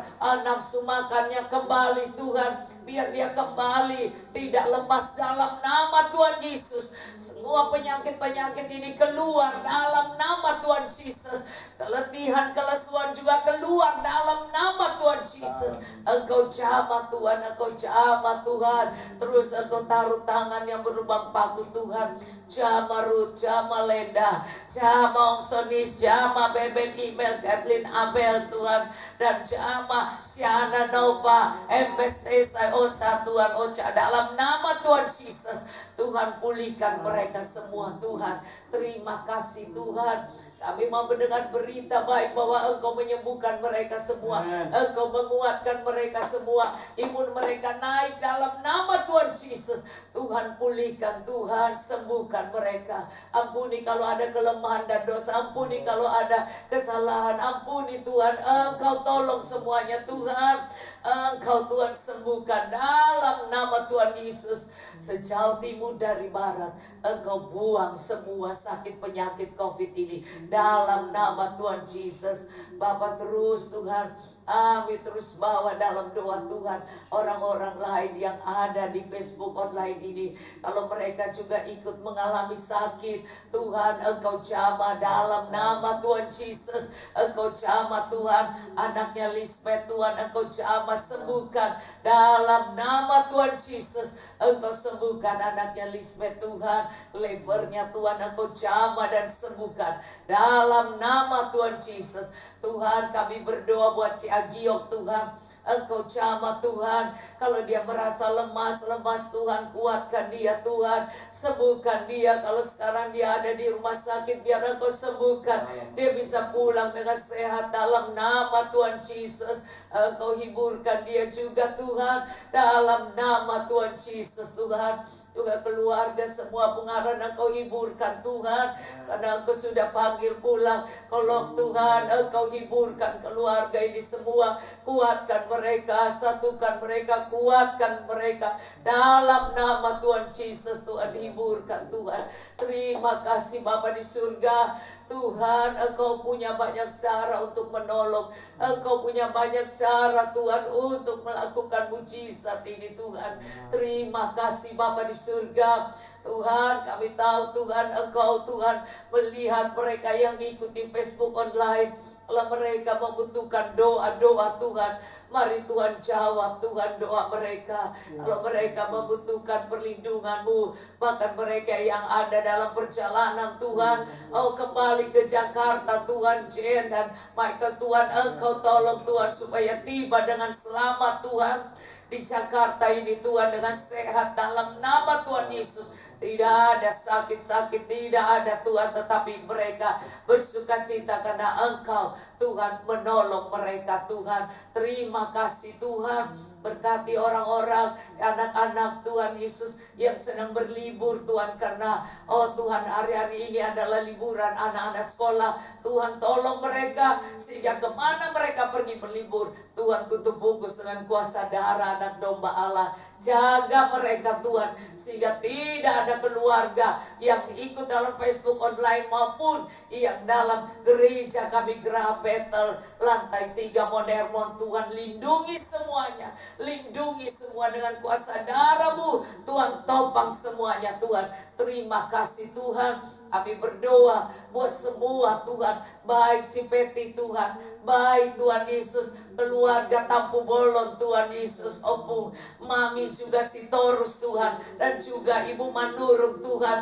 nafsu makannya kembali Tuhan, biar dia kembali tidak lemas dalam nama Tuhan Yesus. Semua penyakit-penyakit ini keluar dalam nama Tuhan Yesus. Keletihan, kelesuan juga keluar dalam nama Tuhan Yesus. Engkau jamah Tuhan, Engkau jamah Tuhan. Terus Engkau taruh tangan yang berlubang paku Tuhan. Jamah Ruth, jamah Lenda, jamah Ongsonis, jamah Beben Email, Kathleen Abel Tuhan, dan jamah Siana Nova, Embes Tesai Osa Tuhan, Ocha dalam nama Tuhan Yesus. Tuhan pulihkan mereka semua Tuhan. Terima kasih Tuhan. Kami mau mendengar berita baik bahwa Engkau menyembuhkan mereka semua. Engkau menguatkan mereka semua. Imun mereka naik dalam nama Tuhan Yesus. Tuhan pulihkan, Tuhan sembuhkan mereka. Ampuni kalau ada kelemahan dan dosa. Ampuni kalau ada kesalahan. Ampuni Tuhan. Engkau tolong semuanya Tuhan. Engkau Tuhan sembuhkan dalam nama Tuhan Yesus. Sejauh timur dari barat, Engkau buang semua sakit penyakit COVID ini dalam nama Tuhan Yesus. Bapa terus Tuhan, kami terus bawa dalam doa Tuhan orang-orang lain yang ada di Facebook online ini. Kalau mereka juga ikut mengalami sakit, Tuhan Engkau jamah dalam nama Tuhan Yesus. Engkau jamah Tuhan, anaknya Lisbeth Tuhan, Engkau jamah sembuhkan dalam nama Tuhan Yesus. Engkau sembuhkan anaknya Lisbeth Tuhan, levernya Tuhan Engkau jamah dan sembuhkan dalam nama Tuhan Yesus. Tuhan kami berdoa buat Ciagiok Tuhan, Engkau jamah Tuhan. Kalau dia merasa lemas Tuhan, kuatkan dia Tuhan, sembuhkan dia. Kalau sekarang dia ada di rumah sakit, biar Engkau sembuhkan, dia bisa pulang dengan sehat dalam nama Tuhan Yesus. Engkau hiburkan dia juga Tuhan dalam nama Tuhan Yesus Tuhan. Juga keluarga semua pengarang Engkau hiburkan Tuhan, karena Engkau sudah panggil pulang. Kalau Tuhan Engkau hiburkan keluarga ini semua, kuatkan mereka, satukan mereka, kuatkan mereka dalam nama Tuhan Yesus. Tuhan hiburkan Tuhan. Terima kasih Bapa di surga. Tuhan, Engkau punya banyak cara untuk menolong. Engkau punya banyak cara Tuhan untuk melakukan mujizat ini Tuhan. Terima kasih Bapa di surga. Tuhan, kami tahu Tuhan, Engkau Tuhan melihat mereka yang ikuti Facebook online. Kalau mereka membutuhkan doa-doa Tuhan, mari Tuhan jawab Tuhan doa mereka. Kalau mereka membutuhkan perlindungan-Mu, bahkan mereka yang ada dalam perjalanan Tuhan, kembali ke Jakarta Tuhan, Jen dan Michael Tuhan, Engkau tolong Tuhan supaya tiba dengan selamat Tuhan di Jakarta ini Tuhan, dengan sehat dalam nama Tuhan Yesus. Tidak ada sakit-sakit, tidak ada Tuhan, tetapi mereka bersukacita karena Engkau Tuhan menolong mereka Tuhan. Terima kasih Tuhan. Berkati orang-orang, anak-anak Tuhan Yesus yang sedang berlibur Tuhan, karena Tuhan hari-hari ini adalah liburan anak-anak sekolah. Tuhan tolong mereka sehingga kemana mereka pergi berlibur, Tuhan tutup bungkus dengan kuasa darah anak domba Allah. Jaga mereka Tuhan, sehingga tidak ada keluarga yang ikut dalam Facebook online maupun yang dalam gereja kami Geraha Betel lantai 3 Modermon. Tuhan lindungi semuanya, lindungi semua dengan kuasa darah-Mu Tuhan, topang semuanya Tuhan. Terima kasih Tuhan. Kami berdoa buat semua Tuhan, baik Cipeti Tuhan, baik Tuhan Yesus, keluarga Tampu Bolon Tuhan Yesus, Opung, Mami juga Sitorus Tuhan, dan juga Ibu Manurung Tuhan,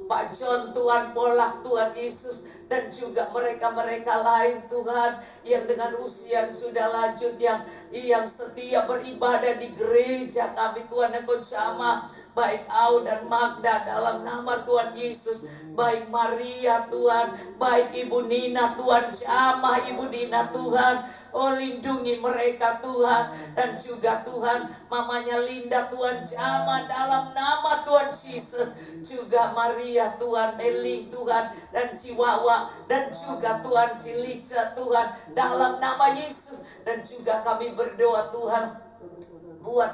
Pak John Tuhan, Polak Tuhan Yesus, dan juga mereka-mereka lain Tuhan yang dengan usia sudah lanjut, yang setia beribadah di gereja kami Tuhan. Engkau jamah baik Au dan Magda dalam nama Tuhan Yesus, baik Maria Tuhan, baik Ibu Nina Tuhan, jamah Ibu Nina Tuhan. Oh, lindungi mereka Tuhan, dan juga Tuhan mamanya Linda Tuhan, jamah dalam nama Tuhan Yesus, juga Maria Tuhan, Eling Tuhan, dan Ciwawa, dan juga Tuhan Cilica Tuhan dalam nama Yesus. Dan juga kami berdoa Tuhan buat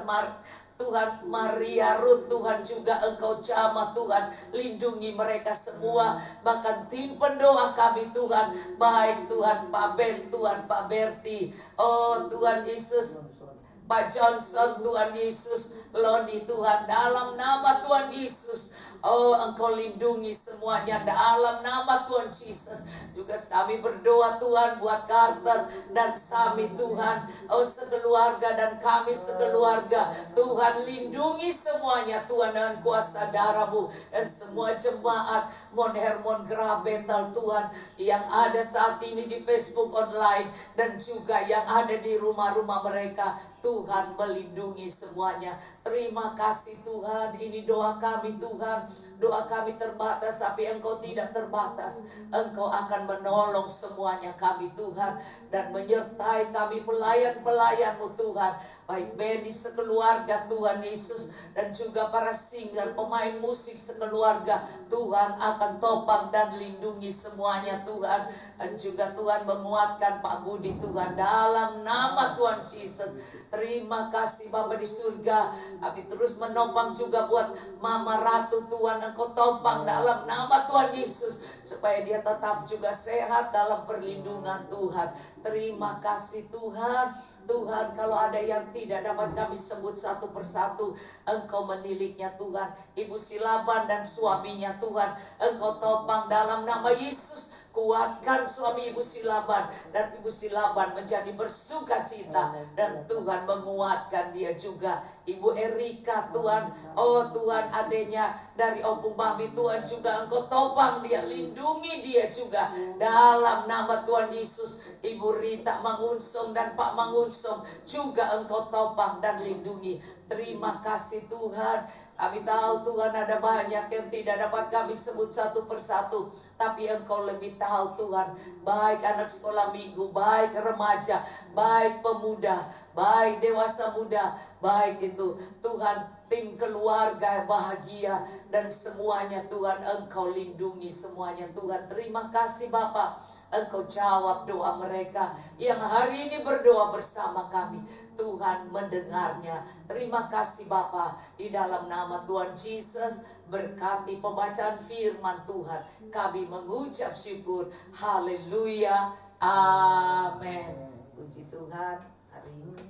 Tuhan Maria Ruth Tuhan, juga Engkau jamah Tuhan, lindungi mereka semua, bahkan tim pendoa kami Tuhan, baik Tuhan Pak Ben Tuhan, Pak Berti, oh Tuhan Yesus, Pak Johnson Tuhan Yesus, Loni Tuhan, dalam nama Tuhan Yesus. Oh, Engkau lindungi semuanya dalam nama Tuhan Yesus. Juga kami berdoa Tuhan buat Carter dan Sami Tuhan, oh sekeluarga dan kami sekeluarga, Tuhan lindungi semuanya Tuhan dengan kuasa darah-Mu, dan semua jemaat Mon Hermon Grabetal Tuhan yang ada saat ini di Facebook online, dan juga yang ada di rumah-rumah mereka, Tuhan melindungi semuanya. Terima kasih Tuhan, ini doa kami Tuhan. Doa kami terbatas, tapi Engkau tidak terbatas. Engkau akan menolong semuanya kami Tuhan, dan menyertai kami pelayan-pelayan-Mu Tuhan, baik Benny sekeluarga Tuhan Yesus, dan juga para singer, pemain musik sekeluarga. Tuhan akan topang dan lindungi semuanya Tuhan, dan juga Tuhan menguatkan Pak Budi Tuhan dalam nama Tuhan Yesus. Terima kasih Bapa di surga. Kami terus menopang juga buat Mama Ratu Tuhan, Engkau topang dalam nama Tuhan Yesus, supaya dia tetap juga sehat dalam perlindungan Tuhan. Terima kasih Tuhan. Tuhan, kalau ada yang tidak dapat kami sebut satu persatu, Engkau meniliknya Tuhan. Ibu Silaban dan suaminya Tuhan, Engkau topang dalam nama Yesus. Kuatkan suami Ibu Silaban, dan Ibu Silaban menjadi bersuka cita, dan Tuhan menguatkan dia juga. Ibu Erika Tuhan, oh Tuhan, adanya dari Opung Mami Tuhan, juga Engkau topang dia, lindungi dia juga dalam nama Tuhan Yesus. Ibu Rita Mangunsong dan Pak Mangunsong juga Engkau topang dan lindungi. Terima kasih Tuhan. Kami tahu Tuhan ada banyak yang tidak dapat kami sebut satu persatu, tapi Engkau lebih tahu Tuhan. Baik anak sekolah minggu, baik remaja, baik pemuda, baik dewasa muda, baik itu Tuhan, tim keluarga bahagia, dan semuanya Tuhan Engkau lindungi semuanya Tuhan. Terima kasih Bapak. Engkau jawab doa mereka yang hari ini berdoa bersama kami. Tuhan mendengarnya. Terima kasih Bapa. Di dalam nama Tuhan Yesus, berkati pembacaan firman Tuhan, kami mengucap syukur. Haleluya. Amin. Puji Tuhan hari ini.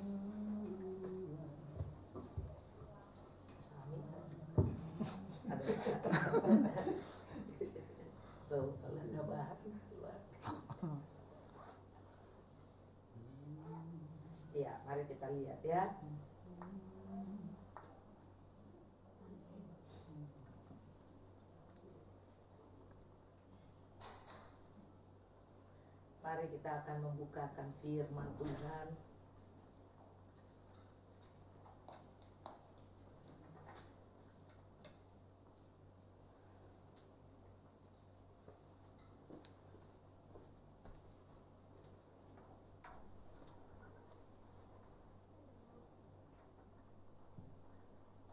Ya, mari kita lihat ya. Mari kita akan membukakan firman Tuhan.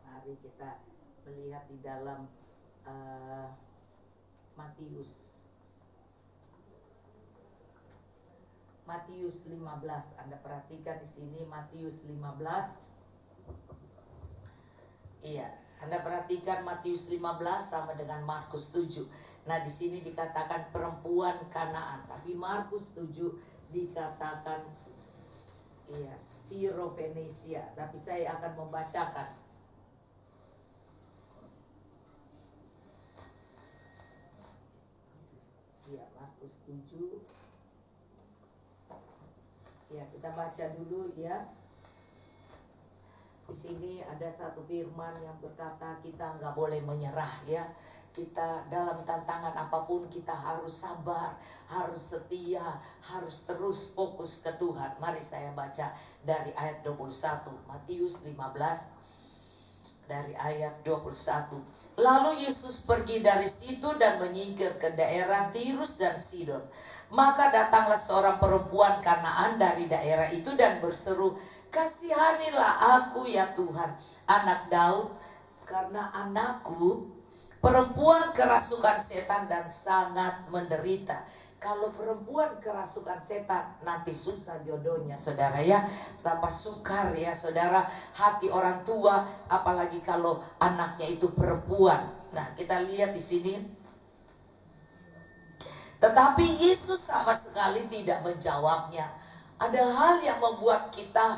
Mari kita melihat di dalam Matius 15. Anda perhatikan di sini Matius 15. Iya, Anda perhatikan Matius 15 sama dengan Markus 7. Nah, di sini dikatakan perempuan Kanaan, tapi Markus 7 dikatakan Sirofenisia. Tapi saya akan membacakan. Ya, Markus 7. Ya, kita baca dulu ya. Di sini ada satu firman yang berkata kita nggak boleh menyerah ya. Kita dalam tantangan apapun kita harus sabar, harus setia, harus terus fokus ke Tuhan. Mari saya baca dari ayat 21, Matius 15 dari ayat 21. Lalu Yesus pergi dari situ dan menyingkir ke daerah Tirus dan Sidon. Maka datanglah seorang perempuan Kanaan dari daerah itu dan berseru, "Kasihanilah aku ya Tuhan, anak Daud, karena anakku perempuan kerasukan setan dan sangat menderita." Kalau perempuan kerasukan setan, nanti susah jodohnya, saudara ya. Betapa sukar ya, saudara, hati orang tua, apalagi kalau anaknya itu perempuan. Nah, kita lihat di sini. Tetapi Yesus sama sekali tidak menjawabnya. Ada hal yang membuat kita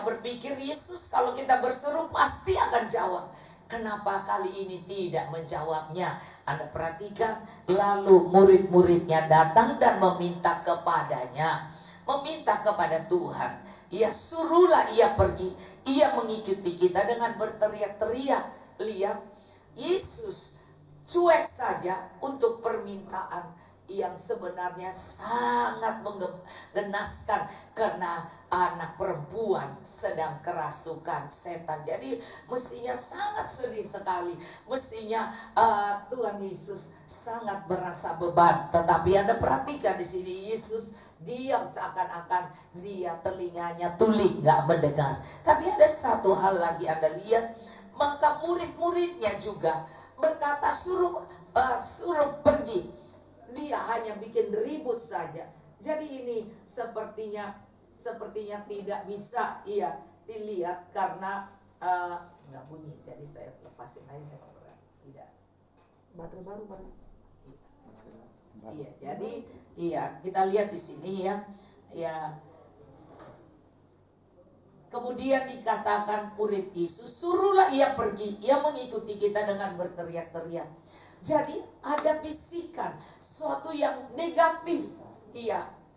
berpikir Yesus kalau kita berseru pasti akan jawab. Kenapa kali ini tidak menjawabnya? Anda perhatikan, lalu murid-muridnya datang dan meminta kepadanya, meminta kepada Tuhan. Ya, suruhlah ia pergi. Ia mengikuti kita dengan berteriak-teriak. Lihat, Yesus cuek saja untuk permintaan yang sebenarnya sangat menggenaskan karena anak perempuan sedang kerasukan setan. Jadi mestinya sangat sedih sekali. Mestinya Tuhan Yesus sangat merasa beban. Tetapi Anda perhatikan di sini Yesus diam seakan-akan dia telinganya tuli, nggak mendengar. Tapi ada satu hal lagi Anda lihat, maka murid-muridnya juga berkata suruh pergi. Dia hanya bikin ribut saja. Jadi ini sepertinya tidak bisa dilihat karena nggak bunyi. Jadi saya lepasin aja. Tidak. Baterai baru. Iya. Jadi kita lihat di sini ya. Kemudian dikatakan murid Yesus, suruhlah ia pergi. Ia mengikuti kita dengan berteriak-teriak. Jadi ada bisikan, suatu yang negatif,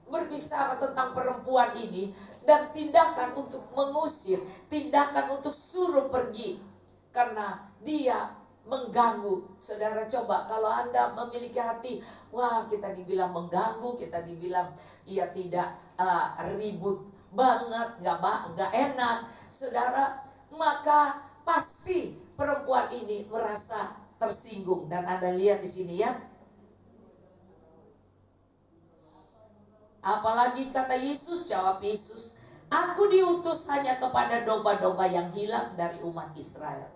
berbicara tentang perempuan ini, dan tindakan untuk mengusir, tindakan untuk suruh pergi, karena dia mengganggu. Saudara, coba kalau Anda memiliki hati, wah kita dibilang mengganggu, kita dibilang tidak ribut banget, nggak enak, saudara, maka pasti perempuan ini merasa tersinggung. Dan Anda lihat di sini ya. Apalagi kata Yesus, jawab Yesus, "Aku diutus hanya kepada domba-domba yang hilang dari umat Israel."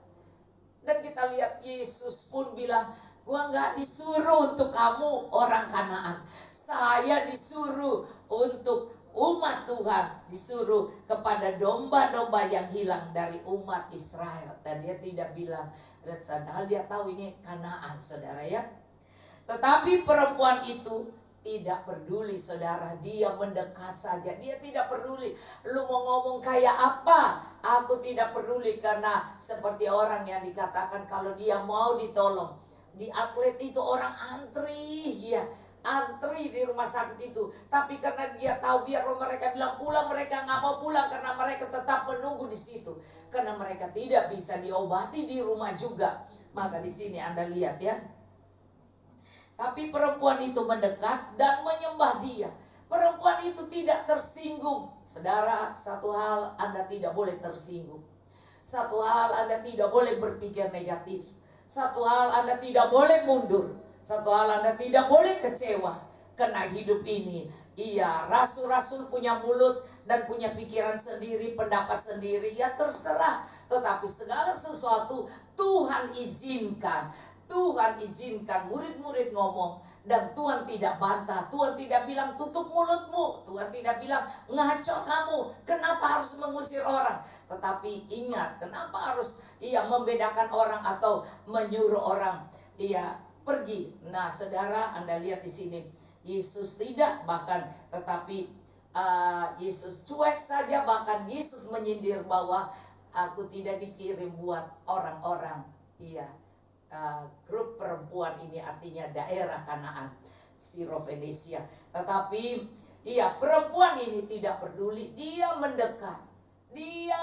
Dan kita lihat Yesus pun bilang, "Gua nggak disuruh untuk kamu orang Kanaan. Saya disuruh untuk umat Tuhan, disuruh kepada domba-domba yang hilang dari umat Israel." Dan dia tidak bilang, padahal dia tahu ini Kanaan, saudara ya. Tetapi perempuan itu tidak peduli, saudara. Dia mendekat saja. Dia tidak peduli. Lu mau ngomong kayak apa? Aku tidak peduli, karena seperti orang yang dikatakan kalau dia mau ditolong. Di atlet itu orang antri, antri di rumah sakit itu. Tapi karena dia tahu biar mereka bilang pulang, mereka nggak mau pulang karena mereka tetap menunggu di situ. Karena mereka tidak bisa diobati di rumah juga. Maka di sini Anda lihat ya. Tapi perempuan itu mendekat dan menyembah dia. Perempuan itu tidak tersinggung. Saudara, satu hal Anda tidak boleh tersinggung. Satu hal Anda tidak boleh berpikir negatif. Satu hal Anda tidak boleh mundur. Satu hal Anda tidak boleh kecewa. Karena hidup ini, rasul-rasul punya mulut dan punya pikiran sendiri, pendapat sendiri, terserah. Tetapi segala sesuatu Tuhan izinkan. Tuhan izinkan murid-murid ngomong. Dan Tuhan tidak bantah. Tuhan tidak bilang tutup mulutmu. Tuhan tidak bilang ngaco kamu, kenapa harus mengusir orang. Tetapi ingat, kenapa harus membedakan orang atau menyuruh orang pergi. Nah, saudara, Anda lihat di sini Yesus tidak, bahkan tetapi Yesus cuek saja. Bahkan Yesus menyindir bahwa aku tidak dikirim buat orang-orang grup perempuan ini, artinya daerah Kanaan, Sirofenesia. Tetapi perempuan ini tidak peduli. Dia mendekat. Dia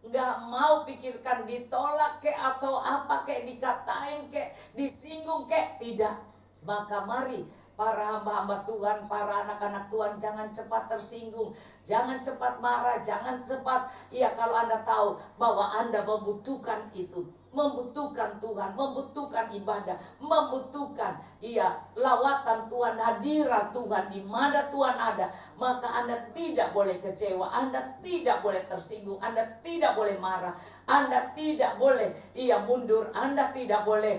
nggak mau pikirkan ditolak kek atau apa kek, dikatain kek, disinggung kek, tidak. Maka mari para hamba-hamba Tuhan, para anak-anak Tuhan, jangan cepat tersinggung, jangan cepat marah, jangan cepat, ya kalau Anda tahu bahwa Anda membutuhkan itu, membutuhkan Tuhan, membutuhkan ibadah, membutuhkan lawatan Tuhan, hadirat Tuhan, di mana Tuhan ada, maka Anda tidak boleh kecewa, Anda tidak boleh tersinggung, Anda tidak boleh marah, Anda tidak boleh mundur, Anda tidak boleh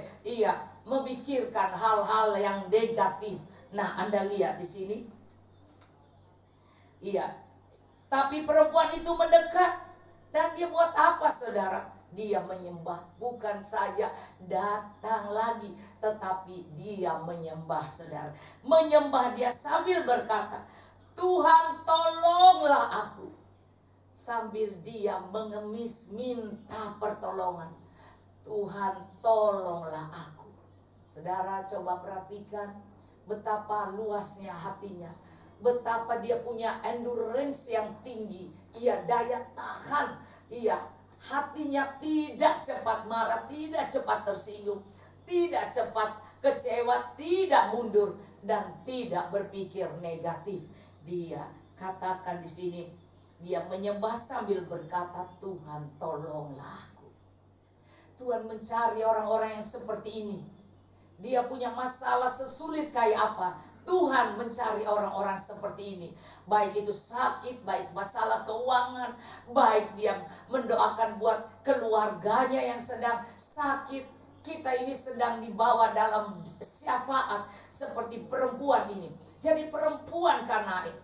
memikirkan hal-hal yang negatif. Nah, Anda lihat di sini. Tapi perempuan itu mendekat dan dia buat apa, saudara? Dia menyembah, bukan saja datang lagi, tetapi dia menyembah, saudara. Menyembah dia sambil berkata, Tuhan tolonglah aku. Sambil dia mengemis minta pertolongan. Tuhan tolonglah aku. Saudara, coba perhatikan betapa luasnya hatinya, betapa dia punya endurance yang tinggi, daya tahan, hatinya tidak cepat marah, tidak cepat tersinggung, tidak cepat kecewa, tidak mundur, dan tidak berpikir negatif. Dia katakan di sini, dia menyembah sambil berkata, Tuhan tolonglah aku. Tuhan mencari orang-orang yang seperti ini. Dia punya masalah sesulit kayak apa, Tuhan mencari orang-orang seperti ini. Baik itu sakit, baik masalah keuangan, baik dia mendoakan buat keluarganya yang sedang sakit. Kita ini sedang dibawa dalam syafaat seperti perempuan ini. Jadi perempuan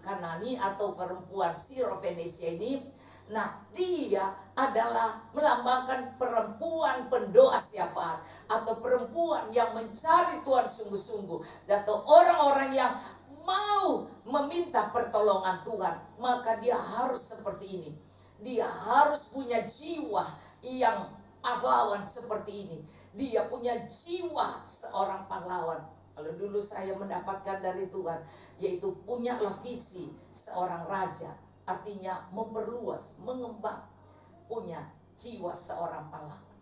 Kanani atau perempuan Sirofenesia ini, nah, dia adalah melambangkan perempuan pendoa syafaat, atau perempuan yang mencari Tuhan sungguh-sungguh, atau orang-orang yang mau meminta pertolongan Tuhan. Maka dia harus seperti ini. Dia harus punya jiwa yang pahlawan seperti ini. Dia punya jiwa seorang pahlawan. Kalau dulu saya mendapatkan dari Tuhan, yaitu punyalah visi seorang raja. Artinya memperluas, mengembang, punya jiwa seorang pahlawan,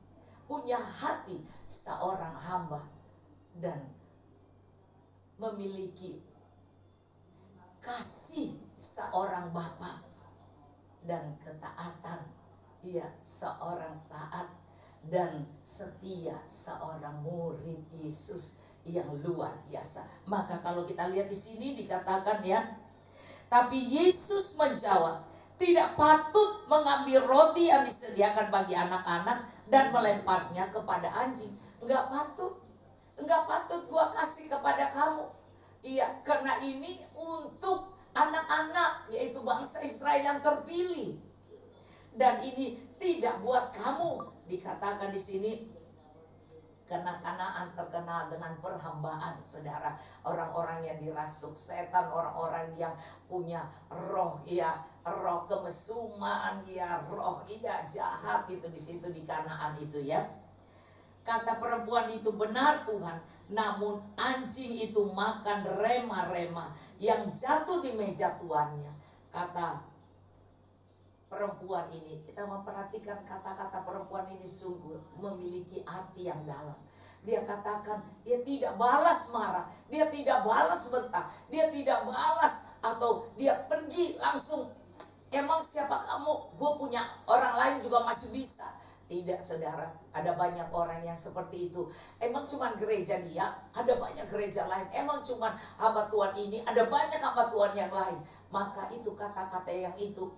punya hati seorang hamba, dan memiliki kasih seorang bapa dan ketaatan. Ia seorang taat dan setia seorang murid Yesus yang luar biasa. Maka kalau kita lihat di sini dikatakan tapi Yesus menjawab, tidak patut mengambil roti yang disediakan bagi anak-anak dan melemparnya kepada anjing. Enggak patut gua kasih kepada kamu. Karena ini untuk anak-anak, yaitu bangsa Israel yang terpilih. Dan ini tidak buat kamu. Dikatakan di sini, karena Kanaan terkenal dengan perhambaan, saudara. Orang-orang yang dirasuk setan, orang-orang yang punya roh, roh kemesuman, roh jahat itu di situ di Kanaan itu Kata perempuan itu, benar Tuhan, namun anjing itu makan rema-rema yang jatuh di meja tuannya. Kata perempuan ini, kita memperhatikan kata-kata perempuan ini sungguh memiliki arti yang dalam. Dia katakan, dia tidak balas marah, dia tidak balas bentak, dia tidak balas atau dia pergi langsung. Emang siapa kamu? Gue punya orang lain juga masih bisa. Tidak, saudara, ada banyak orang yang seperti itu. Emang cuman gereja dia, ada banyak gereja lain. Emang cuman hamba Tuhan ini, ada banyak hamba Tuhan yang lain. Maka itu kata-kata yang itu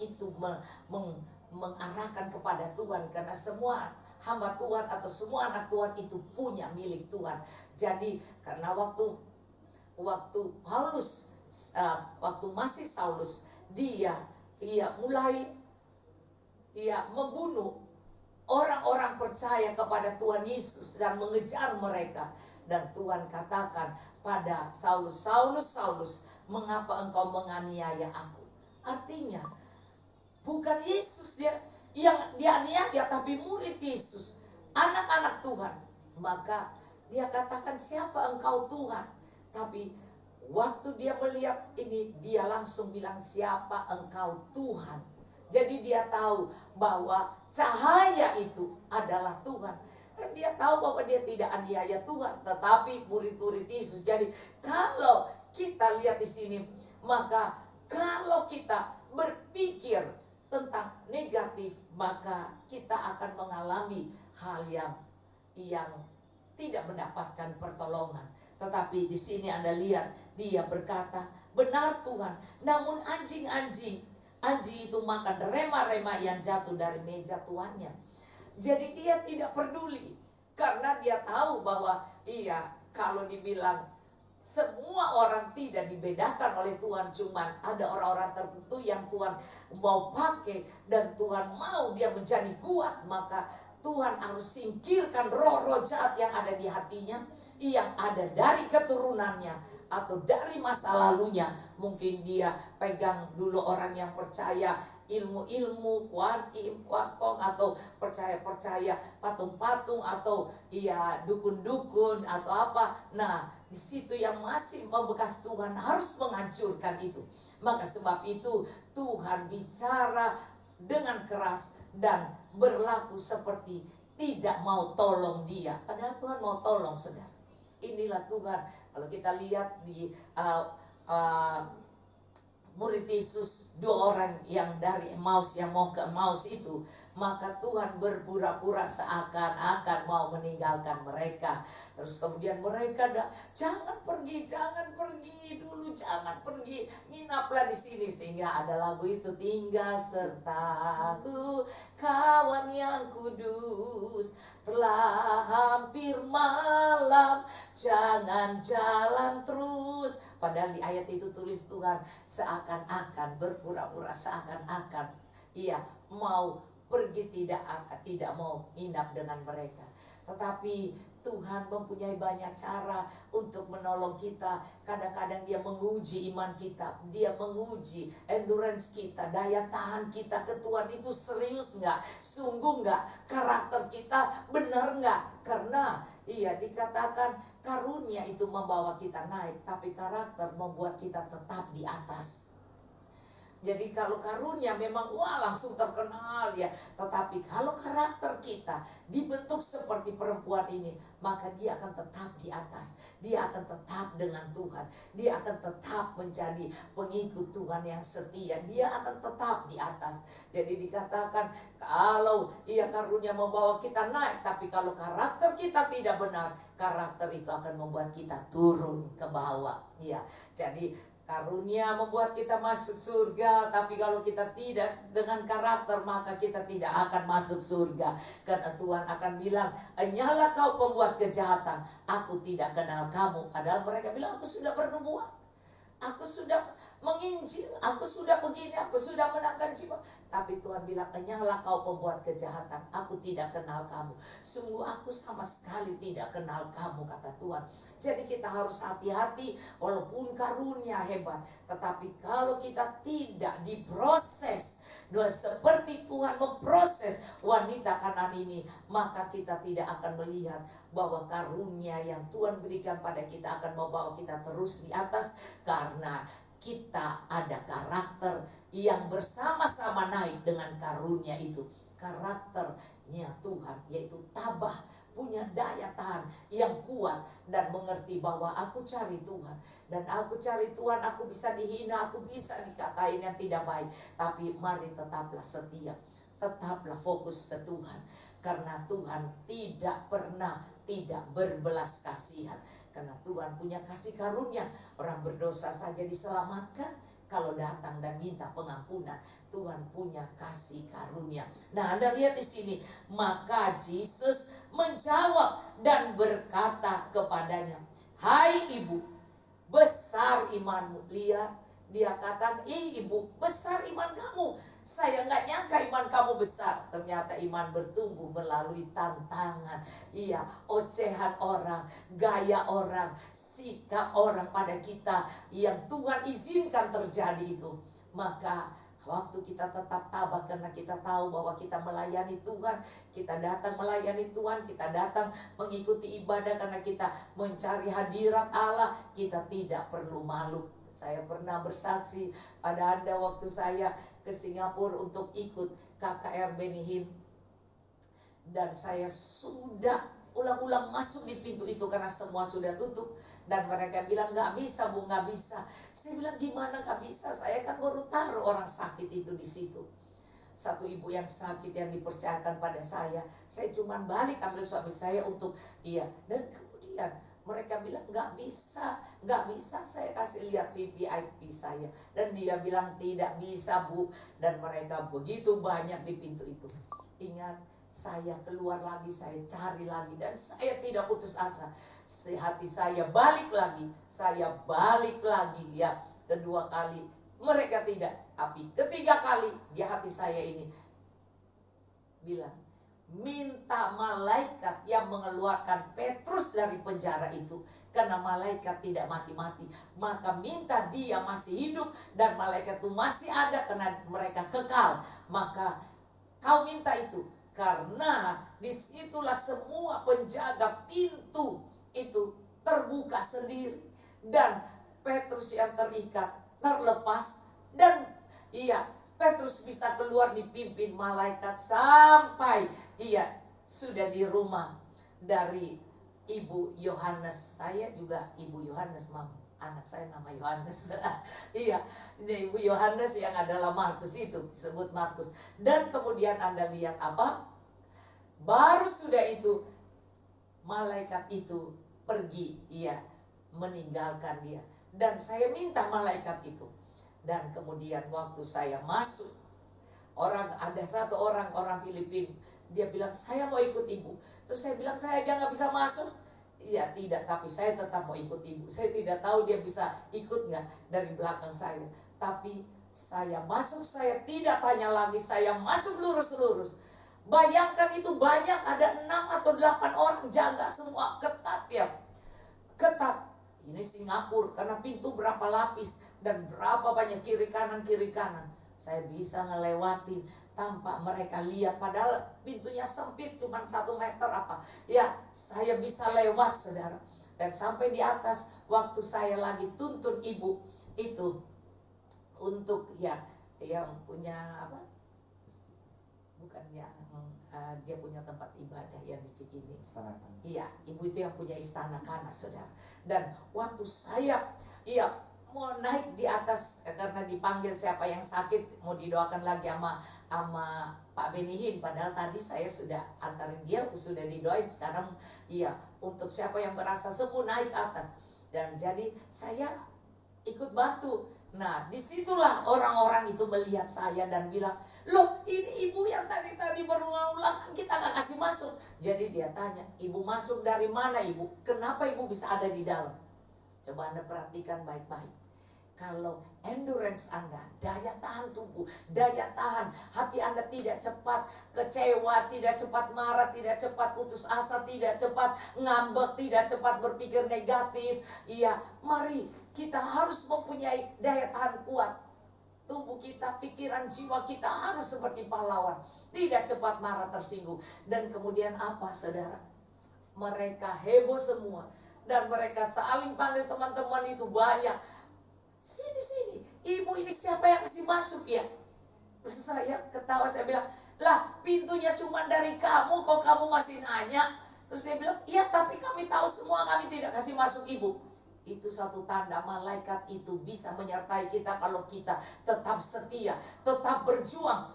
mengarahkan kepada Tuhan. Karena semua hamba Tuhan atau semua anak Tuhan itu punya milik Tuhan. Jadi karena waktu Paulus, waktu masih Saulus, dia mulai membunuh orang-orang percaya kepada Tuhan Yesus dan mengejar mereka. Dan Tuhan katakan pada Saulus, Saulus, mengapa engkau menganiaya aku? Artinya bukan Yesus yang dianiaya, tapi murid Yesus, anak-anak Tuhan. Maka dia katakan, siapa engkau Tuhan? Tapi waktu dia melihat ini, dia langsung bilang, siapa engkau Tuhan? Jadi dia tahu bahwa cahaya itu adalah Tuhan. Dan dia tahu bahwa dia tidak aniaya Tuhan, tetapi murid-murid Yesus. Jadi kalau kita lihat di sini, maka kalau kita berpikir tentang negatif, maka kita akan mengalami hal yang tidak mendapatkan pertolongan. Tetapi di sini Anda lihat, dia berkata, benar Tuhan, namun anjing itu makan rema-rema yang jatuh dari meja tuannya. Jadi dia tidak peduli, karena dia tahu bahwa kalau dibilang semua orang tidak dibedakan oleh Tuhan, cuman ada orang-orang tertentu yang Tuhan mau pakai dan Tuhan mau dia menjadi kuat, maka Tuhan harus singkirkan roh-roh jahat yang ada di hatinya, yang ada dari keturunannya atau dari masa lalunya. Mungkin dia pegang dulu orang yang percaya ilmu-ilmu kuankong, atau percaya patung-patung, atau dukun-dukun atau apa. Nah, di situ yang masih membekas, Tuhan harus menghancurkan itu. Maka sebab itu Tuhan bicara dengan keras dan berlaku seperti tidak mau tolong dia. Padahal Tuhan mau tolong, saudara. Inilah Tuhan. Kalau kita lihat di murid Yesus, 2 orang yang dari Emmaus yang mau ke Emmaus itu, maka Tuhan berpura-pura seakan-akan mau meninggalkan mereka. Terus kemudian mereka jangan pergi dulu, jangan pergi, nginaplah di sini. Sehingga ada lagu itu, tinggal sertaku kawan yang kudus, telah hampir malam, jangan jalan terus. Padahal di ayat itu tulis Tuhan seakan-akan berpura-pura, seakan-akan mau pergi, tidak mau hinap dengan mereka. Tetapi Tuhan mempunyai banyak cara untuk menolong kita. Kadang-kadang dia menguji iman kita, dia menguji endurance kita, daya tahan kita ke Tuhan itu serius nggak, sungguh nggak, karakter kita benar nggak. Karena dikatakan karunia itu membawa kita naik, tapi karakter membuat kita tetap di atas. Jadi kalau karunia memang langsung terkenal ya, tetapi kalau karakter kita dibentuk seperti perempuan ini, maka dia akan tetap di atas. Dia akan tetap dengan Tuhan. Dia akan tetap menjadi pengikut Tuhan yang setia. Dia akan tetap di atas. Jadi dikatakan kalau karunia membawa kita naik, tapi kalau karakter kita tidak benar, karakter itu akan membuat kita turun ke bawah. Jadi karunia membuat kita masuk surga, tapi kalau kita tidak dengan karakter, maka kita tidak akan masuk surga. Karena Tuhan akan bilang, hanyalah kau pembuat kejahatan, aku tidak kenal kamu. Padahal mereka bilang, aku sudah bernubuat, aku sudah menginjil, aku sudah begini, aku sudah menangkan jiwa. Tapi Tuhan bilang, hanyalah kau pembuat kejahatan, aku tidak kenal kamu. Sungguh aku sama sekali tidak kenal kamu, kata Tuhan. Jadi kita harus hati-hati, walaupun karunia hebat, tetapi kalau kita tidak diproses seperti Tuhan memproses wanita Kanaan ini, maka kita tidak akan melihat bahwa karunia yang Tuhan berikan pada kita akan membawa kita terus di atas. Karena kita ada karakter yang bersama-sama naik dengan karunia itu. Karakternya Tuhan, yaitu tabah, punya daya tahan yang kuat, dan mengerti bahwa aku cari Tuhan, dan aku cari Tuhan, aku bisa dihina, aku bisa dikatain yang tidak baik, tapi mari tetaplah setia, tetaplah fokus ke Tuhan, karena Tuhan tidak pernah tidak berbelas kasihan, karena Tuhan punya kasih karunia. Orang berdosa saja diselamatkan kalau datang dan minta pengampunan. Tuhan punya kasih karunia. Nah, Anda lihat di sini, maka Yesus menjawab dan berkata kepadanya, hai ibu, besar imanmu. Lihat, dia katakan, ibu, besar iman kamu. Saya nggak nyangka iman kamu besar. Ternyata iman bertumbuh melalui tantangan, ocehan orang, gaya orang, sikap orang pada kita yang Tuhan izinkan terjadi itu. Maka waktu kita tetap tabah, karena kita tahu bahwa kita melayani Tuhan, kita datang melayani Tuhan, kita datang mengikuti ibadah karena kita mencari hadirat Allah, kita tidak perlu malu. Saya pernah bersaksi pada Anda waktu saya ke Singapura untuk ikut KKR Benihin. Dan saya sudah ulang-ulang masuk di pintu itu karena semua sudah tutup. Dan mereka bilang, nggak bisa Bu, nggak bisa. Saya bilang, gimana nggak bisa? Saya kan baru taruh orang sakit itu di situ. Satu ibu yang sakit yang dipercayakan pada saya cuma balik ambil suami saya untuk dan kemudian mereka bilang nggak bisa, saya kasih lihat VVIP saya dan dia bilang tidak bisa Bu, dan mereka begitu banyak di pintu itu. Ingat, saya keluar lagi, saya cari lagi, dan saya tidak putus asa. Hati saya balik lagi ya, kedua kali mereka tidak, tapi ketiga kali di hati saya ini bilang, minta malaikat yang mengeluarkan Petrus dari penjara itu, karena malaikat tidak mati-mati, maka minta dia masih hidup dan malaikat itu masih ada karena mereka kekal, maka kau minta itu, karena disitulah semua penjaga pintu itu terbuka sendiri dan Petrus yang terikat terlepas, dan Petrus bisa keluar dipimpin malaikat sampai sudah di rumah dari Ibu Yohanes. Saya juga Ibu Yohanes, anak saya nama Yohanes. Ibu Yohanes yang adalah Markus itu, disebut Markus. Dan kemudian Anda lihat apa? Baru sudah itu malaikat itu pergi, meninggalkan dia. Dan saya minta malaikat itu. Dan kemudian waktu saya masuk, ada satu orang Filipina, dia bilang, saya mau ikut Ibu. Terus saya bilang, saya aja nggak bisa masuk. Iya, tidak, tapi saya tetap mau ikut Ibu. Saya tidak tahu dia bisa ikut nggak dari belakang saya. Tapi saya masuk, saya tidak tanya lagi, saya masuk lurus-lurus. Bayangkan itu banyak, ada 6 atau 8 orang jaga semua, ketat ya. Ketat. Ini Singapura, karena pintu berapa lapis dan berapa banyak kiri kanan. Saya bisa ngelewatin tanpa mereka lihat, padahal pintunya sempit cuma 1 meter apa. Saya bisa lewat, saudara. Dan sampai di atas, waktu saya lagi tuntun Ibu itu untuk yang punya apa? Bukannya dia punya tempat ibadah yang di Cikini. Ibu itu yang punya istana Kana, saudara. Dan waktu saya mau naik di atas karena dipanggil siapa yang sakit mau didoakan lagi sama Pak Benihin, padahal tadi saya sudah antarin dia, sudah didoain. Sekarang untuk siapa yang berasa sembuh naik atas, dan jadi saya ikut bantu. Nah, disitulah orang-orang itu melihat saya dan bilang, loh ini Ibu yang tadi berulang-ulang kita gak kasih masuk. Jadi dia tanya, Ibu masuk dari mana Ibu? Kenapa Ibu bisa ada di dalam? Coba Anda perhatikan baik-baik. Kalau endurance Anda, daya tahan tubuh, daya tahan hati Anda tidak cepat kecewa, tidak cepat marah, tidak cepat putus asa, tidak cepat ngambek, tidak cepat berpikir negatif. Mari kita harus mempunyai daya tahan kuat. Tubuh kita, pikiran, jiwa kita harus seperti pahlawan, tidak cepat marah, tersinggung. Dan kemudian apa, saudara? Mereka heboh semua, dan mereka saling panggil teman-teman itu banyak. Sini, Ibu ini siapa yang kasih masuk ya? Terus saya ketawa, saya bilang, lah pintunya cuma dari kamu, kok kamu masih nanya? Terus dia bilang, iya tapi kami tahu semua, kami tidak kasih masuk Ibu. Itu satu tanda malaikat itu bisa menyertai kita kalau kita tetap setia, tetap berjuang,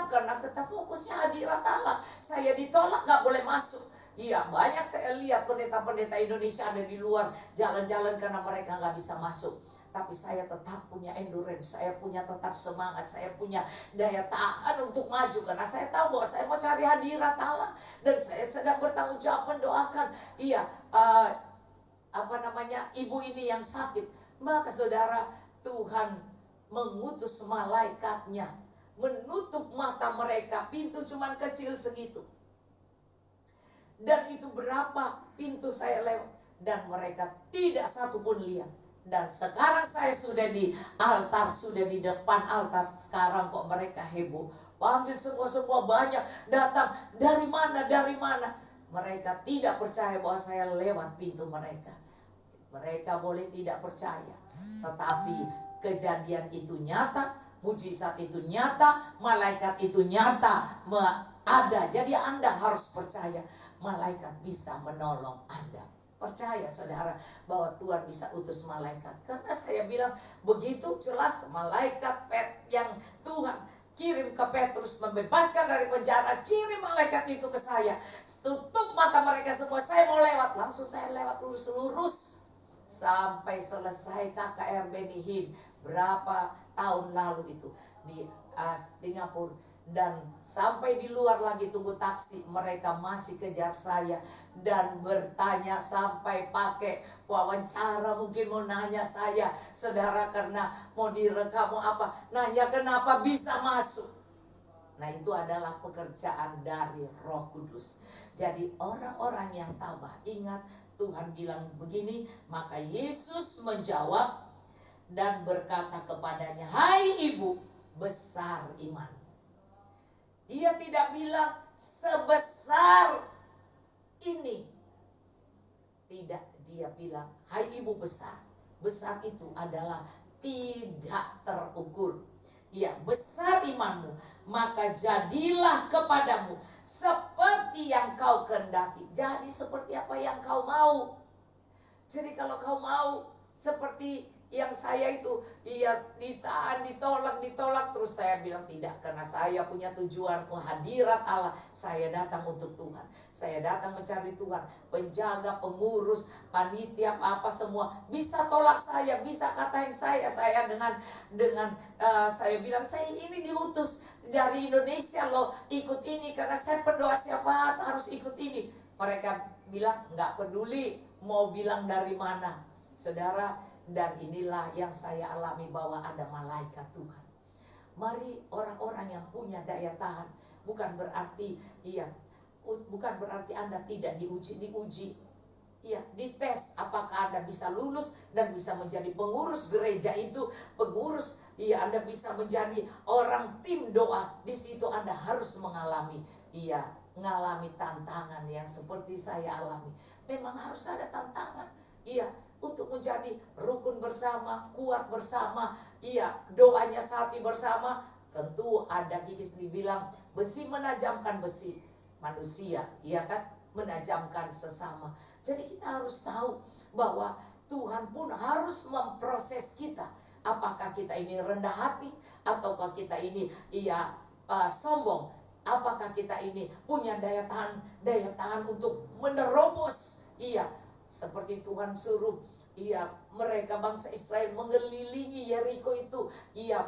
karena kita fokusnya hadirat Allah. Saya ditolak gak boleh masuk. Banyak saya lihat pendeta-pendeta Indonesia ada di luar jalan-jalan karena mereka gak bisa masuk. Tapi saya tetap punya endurance, saya punya tetap semangat, saya punya daya tahan untuk maju. Karena saya tahu bahwa saya mau cari hadirat Allah. Dan saya sedang bertanggung jawab mendoakan Ibu ini yang sakit. Maka saudara, Tuhan mengutus malaikatnya menutup mata mereka. Pintu cuman kecil segitu. Dan itu berapa pintu saya lewat, dan mereka tidak satu pun lihat. Dan sekarang saya sudah di altar, sudah di depan altar. Sekarang kok mereka heboh, panggil semua banyak datang. Dari mana? Mereka tidak percaya bahwa saya lewat pintu mereka. Mereka boleh tidak percaya, tetapi kejadian itu nyata, mujizat itu nyata, malaikat itu nyata ada. Jadi Anda harus percaya malaikat bisa menolong Anda. Percaya saudara bahwa Tuhan bisa utus malaikat. Karena saya bilang begitu jelas malaikat yang Tuhan kirim ke Petrus membebaskan dari penjara, kirim malaikat itu ke saya. Tutup mata mereka semua, saya mau lewat. Langsung saya lewat lurus-lurus sampai selesai KKR Beni Hinn berapa tahun lalu itu di Singapura. Dan sampai di luar lagi tunggu taksi, mereka masih kejar saya dan bertanya sampai pakai wawancara, mungkin mau nanya saya, saudara, karena mau direkam apa, nanya kenapa bisa masuk. Nah, itu adalah pekerjaan dari Roh Kudus. Jadi orang-orang yang tabah, ingat Tuhan bilang begini, maka Yesus menjawab dan berkata kepadanya, "Hai ibu, besar iman." Dia tidak bilang sebesar ini. Tidak, dia bilang, "Hai ibu besar." Besar itu adalah tidak terukur. Ya, besar imanmu, maka jadilah kepadamu seperti yang kau kehendaki. Jadi seperti apa yang kau mau. Jadi kalau kau mau seperti yang saya itu, ia ditahan, ditolak, terus saya bilang tidak, karena saya punya tujuan, hadirat Allah. Saya datang untuk Tuhan, saya datang mencari Tuhan. Penjaga, pengurus, panitia, apa semua bisa tolak saya, bisa katain saya dengan saya bilang, saya ini diutus dari Indonesia loh, ikut ini karena saya pendoa syafaat harus ikut ini. Mereka bilang nggak peduli mau bilang dari mana, saudara. Dan inilah yang saya alami, bahwa ada malaikat Tuhan. Mari orang-orang yang punya daya tahan, bukan berarti Anda tidak diuji. Ya, dites apakah Anda bisa lulus dan bisa menjadi pengurus gereja itu, Anda bisa menjadi orang tim doa. Di situ Anda harus mengalami tantangan yang seperti saya alami. Memang harus ada tantangan. Untuk menjadi rukun bersama, kuat bersama, doanya satu bersama. Tentu ada dibilang besi menajamkan besi, manusia, kan, menajamkan sesama. Jadi kita harus tahu bahwa Tuhan pun harus memproses kita. Apakah kita ini rendah hati, ataukah kita ini sombong? Apakah kita ini punya daya tahan untuk menerobos? Seperti Tuhan suruh mereka bangsa Israel mengelilingi Yeriko itu,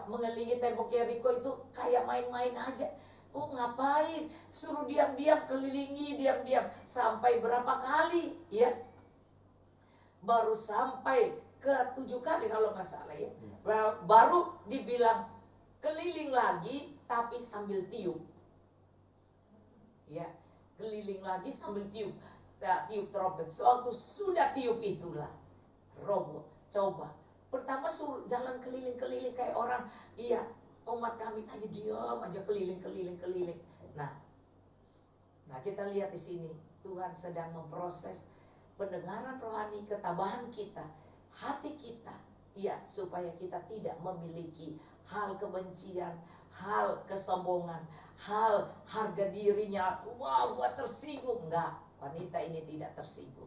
mengelilingi tembok Yeriko itu kayak main-main aja. Ngapain? Suruh diam-diam kelilingi, diam-diam sampai berapa kali? Baru sampai ke 7 kali kalau nggak salah ya. Baru dibilang keliling lagi tapi sambil tiup. Keliling lagi sambil tiup trompet. Waktu sudah tiup itulah roboh. Coba pertama suruh jalan keliling-keliling kayak orang, umat kami tadi diam aja keliling. Nah kita lihat di sini Tuhan sedang memproses pendengaran rohani, ketabahan kita, hati kita, supaya kita tidak memiliki hal kebencian, hal kesombongan, hal harga dirinya, buat tersinggung. Enggak. Wanita ini tidak tersinggung.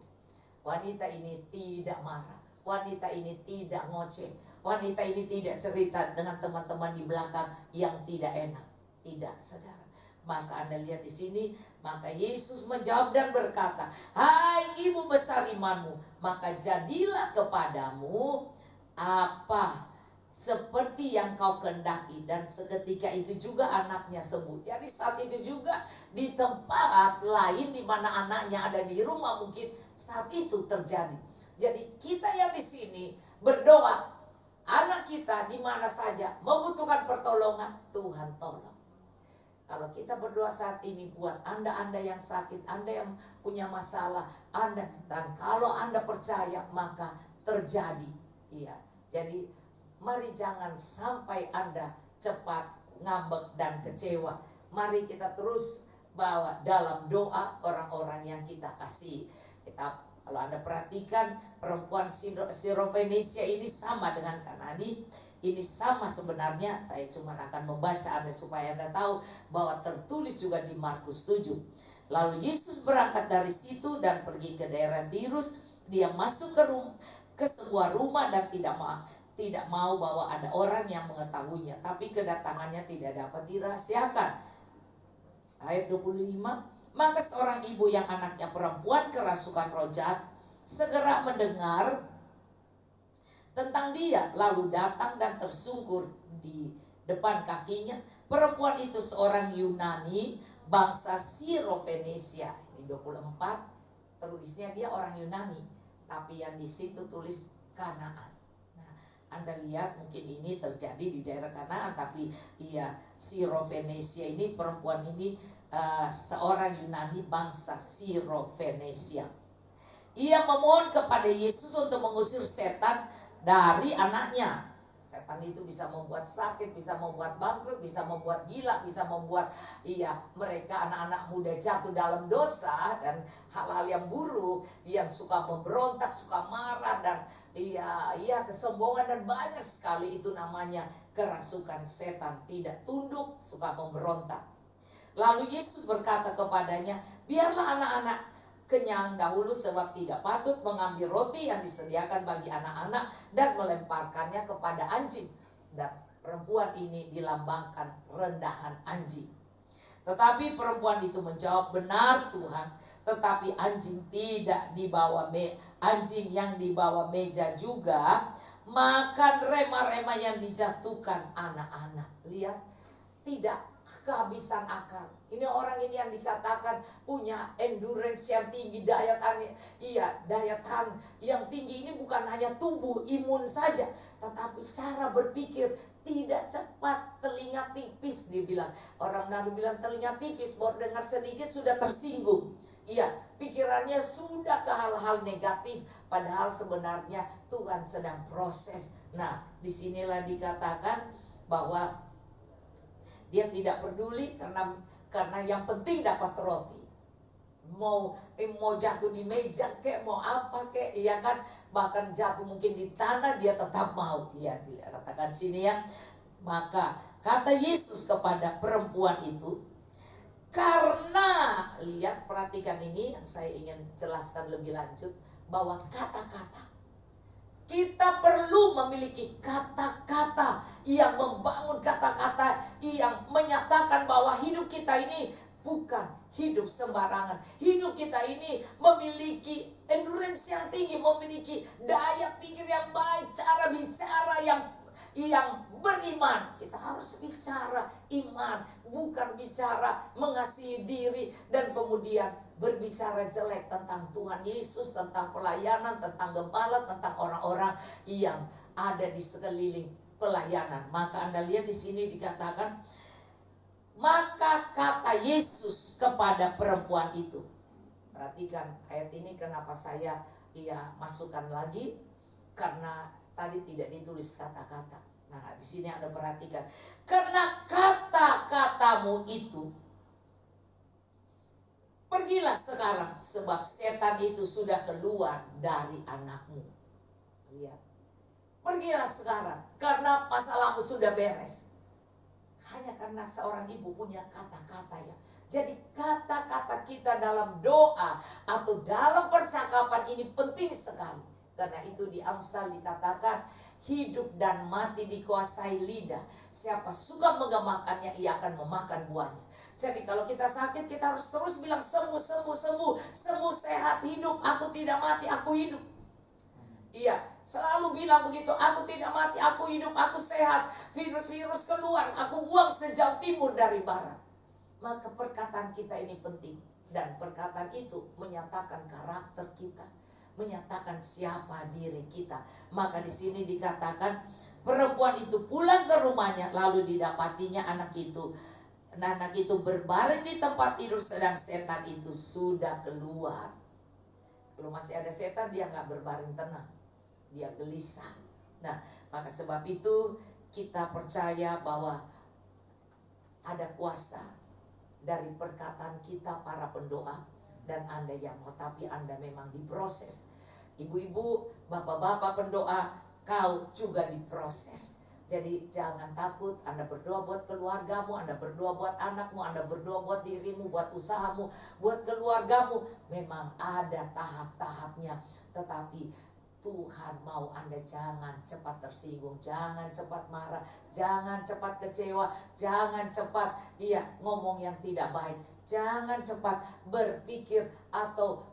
Wanita ini tidak marah. Wanita ini tidak ngoceh. Wanita ini tidak cerita dengan teman-teman di belakang yang tidak enak. Tidak, saudara. Maka Anda lihat di sini, maka Yesus menjawab dan berkata, "Hai ibu besar imanmu, maka jadilah kepadamu apa seperti yang kau kehendaki." Dan seketika itu juga anaknya sembuh. Jadi saat itu juga di tempat lain di mana anaknya ada di rumah, mungkin saat itu terjadi. Jadi kita yang di sini berdoa, anak kita di mana saja membutuhkan pertolongan, Tuhan tolong. Kalau kita berdoa saat ini buat Anda yang sakit, Anda yang punya masalah, dan kalau Anda percaya maka terjadi. Jadi mari jangan sampai Anda cepat ngambek dan kecewa. Mari kita terus bawa dalam doa orang-orang yang kita kasih. Kita Kalau Anda perhatikan, perempuan Sirofenisia ini sama dengan Kanani. Ini sama sebenarnya. Saya cuma akan membaca Anda supaya Anda tahu bahwa tertulis juga di Markus 7. Lalu Yesus berangkat dari situ dan pergi ke daerah Tirus. Dia masuk ke sebuah rumah dan tidak mau bahwa ada orang yang mengetahuinya. Tapi kedatangannya tidak dapat dirahasiakan. Ayat 25. Maka seorang ibu yang anaknya perempuan kerasukan roh jahat segera mendengar tentang dia, lalu datang dan tersungkur di depan kakinya. Perempuan itu seorang Yunani, bangsa Sirofenisia. Ini 24, tulisnya dia orang Yunani, tapi yang di situ tulis Kanaan. Nah, Anda lihat mungkin ini terjadi di daerah Kanaan, tapi Sirofenisia ini, perempuan ini seorang Yunani bangsa Sirofenisia. Ia memohon kepada Yesus untuk mengusir setan dari anaknya. Setan itu bisa membuat sakit, bisa membuat bangkrut, bisa membuat gila, bisa membuat mereka anak-anak muda jatuh dalam dosa dan hal-hal yang buruk, yang suka memberontak, suka marah, dan kesombongan, dan banyak sekali itu namanya kerasukan setan, tidak tunduk, suka memberontak. Lalu Yesus berkata kepadanya, biarlah anak-anak kenyang dahulu, sebab tidak patut mengambil roti yang disediakan bagi anak-anak dan melemparkannya kepada anjing. Dan perempuan ini dilambangkan rendahan anjing. Tetapi perempuan itu menjawab, benar Tuhan, tetapi anjing yang dibawa meja juga makan rema-rema yang dijatuhkan anak-anak. Lihat, tidak kehabisan akal. Ini orang ini yang dikatakan punya endurance yang tinggi, daya tahan yang tinggi. Ini bukan hanya tubuh, imun saja, tetapi cara berpikir tidak cepat, telinga tipis. Dia bilang, orang Manado bilang telinga tipis, baru dengar sedikit sudah tersinggung. Pikirannya sudah ke hal-hal negatif, padahal sebenarnya Tuhan sedang proses. Nah, disinilah dikatakan bahwa dia tidak peduli karena yang penting dapat roti. Mau jatuh di meja kek, mau apa kek, kan, bahkan jatuh mungkin di tanah dia tetap mau. Dia katakan sini ya. Maka kata Yesus kepada perempuan itu, karena lihat, perhatikan ini yang saya ingin jelaskan lebih lanjut, bahwa kata-kata, kita perlu memiliki kata-kata yang membangun, kata-kata yang menyatakan bahwa hidup kita ini bukan hidup sembarangan. Hidup kita ini memiliki endurance yang tinggi, memiliki daya pikir yang baik, cara bicara yang beriman. Kita harus bicara iman, bukan bicara mengasihi diri dan kemudian berbicara jelek tentang Tuhan Yesus, tentang pelayanan, tentang gembala, tentang orang-orang yang ada di sekeliling pelayanan. Maka Anda lihat di sini dikatakan, maka kata Yesus kepada perempuan itu. Perhatikan ayat ini, kenapa saya masukkan lagi, karena tadi tidak ditulis kata-kata. Nah, di sini Anda perhatikan, karena kata-katamu itu, pergilah sekarang, sebab setan itu sudah keluar dari anakmu. Lihat, pergilah sekarang, karena masalahmu sudah beres. Hanya karena seorang ibu punya kata-kata ya. Jadi kata-kata kita dalam doa atau dalam percakapan ini penting sekali. Karena itu di Amsal dikatakan, hidup dan mati dikuasai lidah. Siapa suka menggemakannya, ia akan memakan buahnya. Jadi kalau kita sakit, kita harus terus bilang sembuh, sembuh, sembuh, sembuh, sehat, hidup, aku tidak mati, aku hidup. Selalu bilang begitu, aku tidak mati, aku hidup, aku sehat. Virus-virus keluar, aku buang sejauh timur dari barat. Maka perkataan kita ini penting. Dan perkataan itu menyatakan karakter kita, menyatakan siapa diri kita. Maka di sini dikatakan, perempuan itu pulang ke rumahnya, lalu didapatinya anak itu berbaring di tempat tidur, sedang setan itu sudah keluar. Kalau masih ada setan, dia nggak berbaring tenang, dia gelisah. Nah, maka sebab itu kita percaya bahwa ada kuasa dari perkataan kita para pendoa, dan Anda yang mau, tapi Anda memang diproses. Ibu-ibu, bapak-bapak pendoa, kau juga diproses. Jadi jangan takut, Anda berdoa buat keluargamu, Anda berdoa buat anakmu, Anda berdoa buat dirimu, buat usahamu, buat keluargamu. Memang ada tahap-tahapnya, tetapi Tuhan mau Anda jangan cepat tersinggung, jangan cepat marah, jangan cepat kecewa, jangan cepat ngomong yang tidak baik, jangan cepat berpikir atau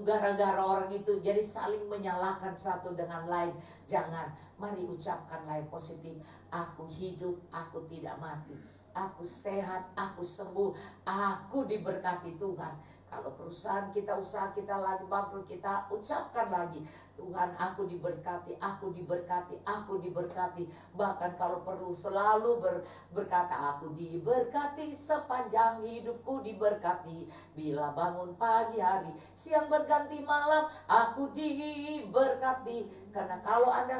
gara-gara orang itu, jadi saling menyalahkan satu dengan lain. Jangan, mari ucapkanlah yang positif. Aku hidup, aku tidak mati, aku sehat, aku sembuh, aku diberkati Tuhan. Kalau perusahaan kita, usaha kita lagi bangkrut, kita ucapkan lagi, Tuhan, aku diberkati, aku diberkati, aku diberkati. Bahkan kalau perlu selalu berkata, aku diberkati sepanjang hidupku, diberkati. Bila bangun pagi hari, siang berganti malam, aku diberkati. Karena kalau Anda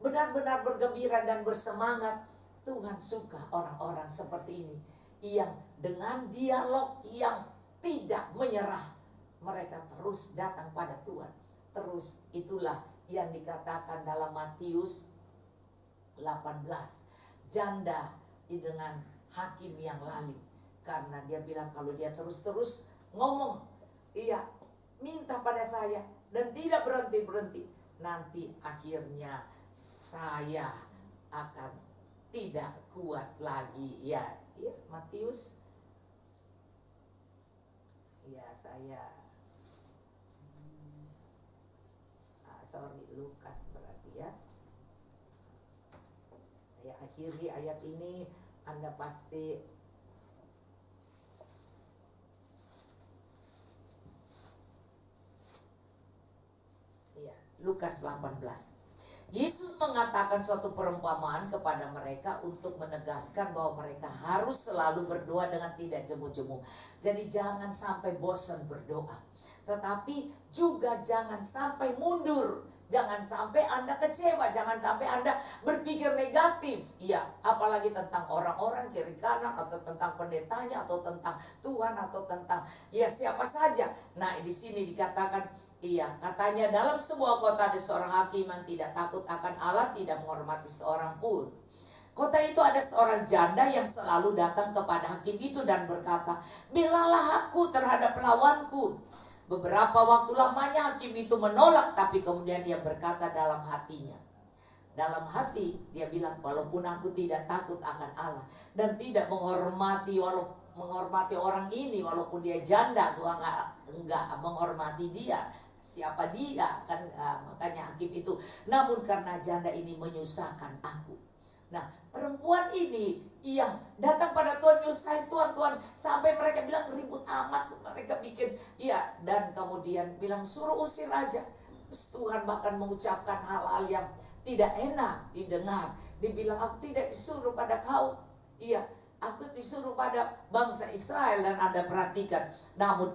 benar-benar bergembira dan bersemangat, Tuhan suka orang-orang seperti ini, yang dengan dialog yang tidak menyerah, mereka terus datang pada Tuhan. Terus itulah yang dikatakan dalam Matius 18, janda dengan hakim yang lalim. Karena dia bilang kalau dia terus-terus ngomong, minta pada saya dan tidak berhenti-berhenti, nanti akhirnya saya akan tidak kuat lagi. Matius, Lukas berarti ya. Saya akhiri ayat ini, Anda pasti Lukas 18. Yesus mengatakan suatu perumpamaan kepada mereka untuk menegaskan bahwa mereka harus selalu berdoa dengan tidak jemu-jemu. Jadi jangan sampai bosan berdoa, tetapi juga jangan sampai mundur. Jangan sampai Anda kecewa, jangan sampai Anda berpikir negatif. Apalagi tentang orang-orang kiri kanan, atau tentang pendetanya, atau tentang Tuhan, atau tentang siapa saja. Nah, di sini dikatakan, katanya dalam sebuah kota ada seorang hakim yang tidak takut akan Allah, tidak menghormati seorang pun. Kota itu ada seorang janda yang selalu datang kepada hakim itu dan berkata, belalah aku terhadap lawanku. Beberapa waktu lamanya hakim itu menolak, tapi kemudian dia berkata dalam hatinya. Dalam hati dia bilang, walaupun aku tidak takut akan Allah dan tidak menghormati orang ini, walaupun dia janda, gua enggak menghormati dia. Siapa dia kan? Makanya hakim itu, namun karena janda ini menyusahkan aku. Nah, perempuan ini yang datang pada Tuhan, nyusahin Tuhan, sampai mereka bilang ribut amat, mereka bikin dan kemudian bilang suruh usir aja. Terus Tuhan bahkan mengucapkan hal-hal yang tidak enak didengar. Dibilang, aku tidak disuruh pada kau, aku disuruh pada bangsa Israel. Dan Anda perhatikan, namun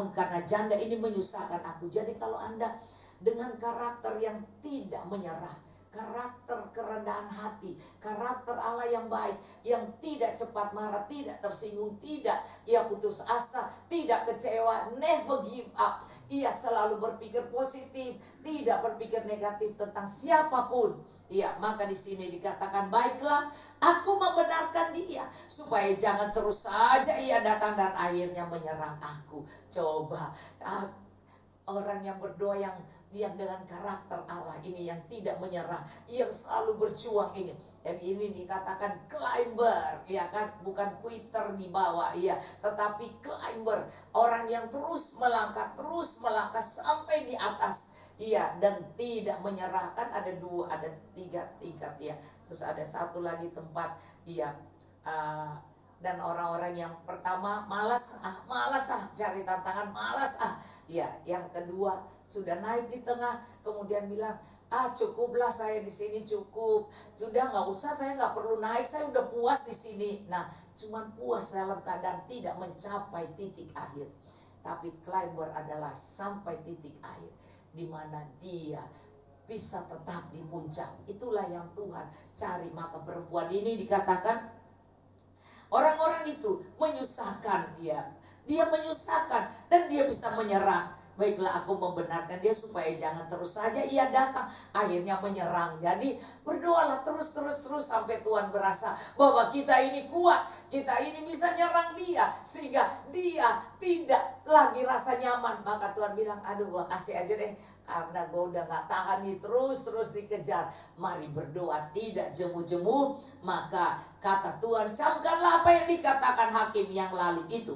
karena janda ini menyusahkan aku. Jadi kalau Anda dengan karakter yang tidak menyerah, karakter kerendahan hati, karakter Allah yang baik, yang tidak cepat marah, tidak tersinggung, tidak putus asa, tidak kecewa, never give up. Ia selalu berpikir positif, tidak berpikir negatif tentang siapapun. Maka di sini dikatakan, baiklah, aku membenarkan dia supaya jangan terus saja ia datang dan akhirnya menyerang aku. Coba orang yang berdoa yang dengan karakter Allah ini, yang tidak menyerah, yang selalu berjuang ini. Dan ini dikatakan climber, bukan Twitter di bawah, tetapi climber, orang yang terus melangkah sampai di atas, dan tidak menyerah. Kan ada tiga tingkat, terus ada satu lagi tempat, dan orang-orang yang pertama malas cari tantangan, yang kedua sudah naik di tengah, kemudian bilang, cukuplah saya di sini, cukup, sudah nggak usah, saya nggak perlu naik, saya udah puas di sini. Nah, cuman puas dalam keadaan tidak mencapai titik akhir. Tapi climber adalah sampai titik akhir, di mana dia bisa tetap di puncak. Itulah yang Tuhan cari. Maka perempuan ini dikatakan Orang-orang itu menyusahkan dia. Dia menyusahkan dan dia bisa menyerang. Baiklah, aku membenarkan dia supaya jangan terus saja ia datang. Akhirnya menyerang. Jadi berdoalah terus sampai Tuhan berasa bahwa kita ini kuat. Kita ini bisa nyerang dia. Sehingga dia tidak lagi rasa nyaman. Maka Tuhan bilang, aduh gua kasih aja deh. Karena gue udah gak tahan nih, terus dikejar. Mari berdoa, tidak jemu-jemu. Maka kata Tuhan, camkanlah apa yang dikatakan hakim yang lalu itu.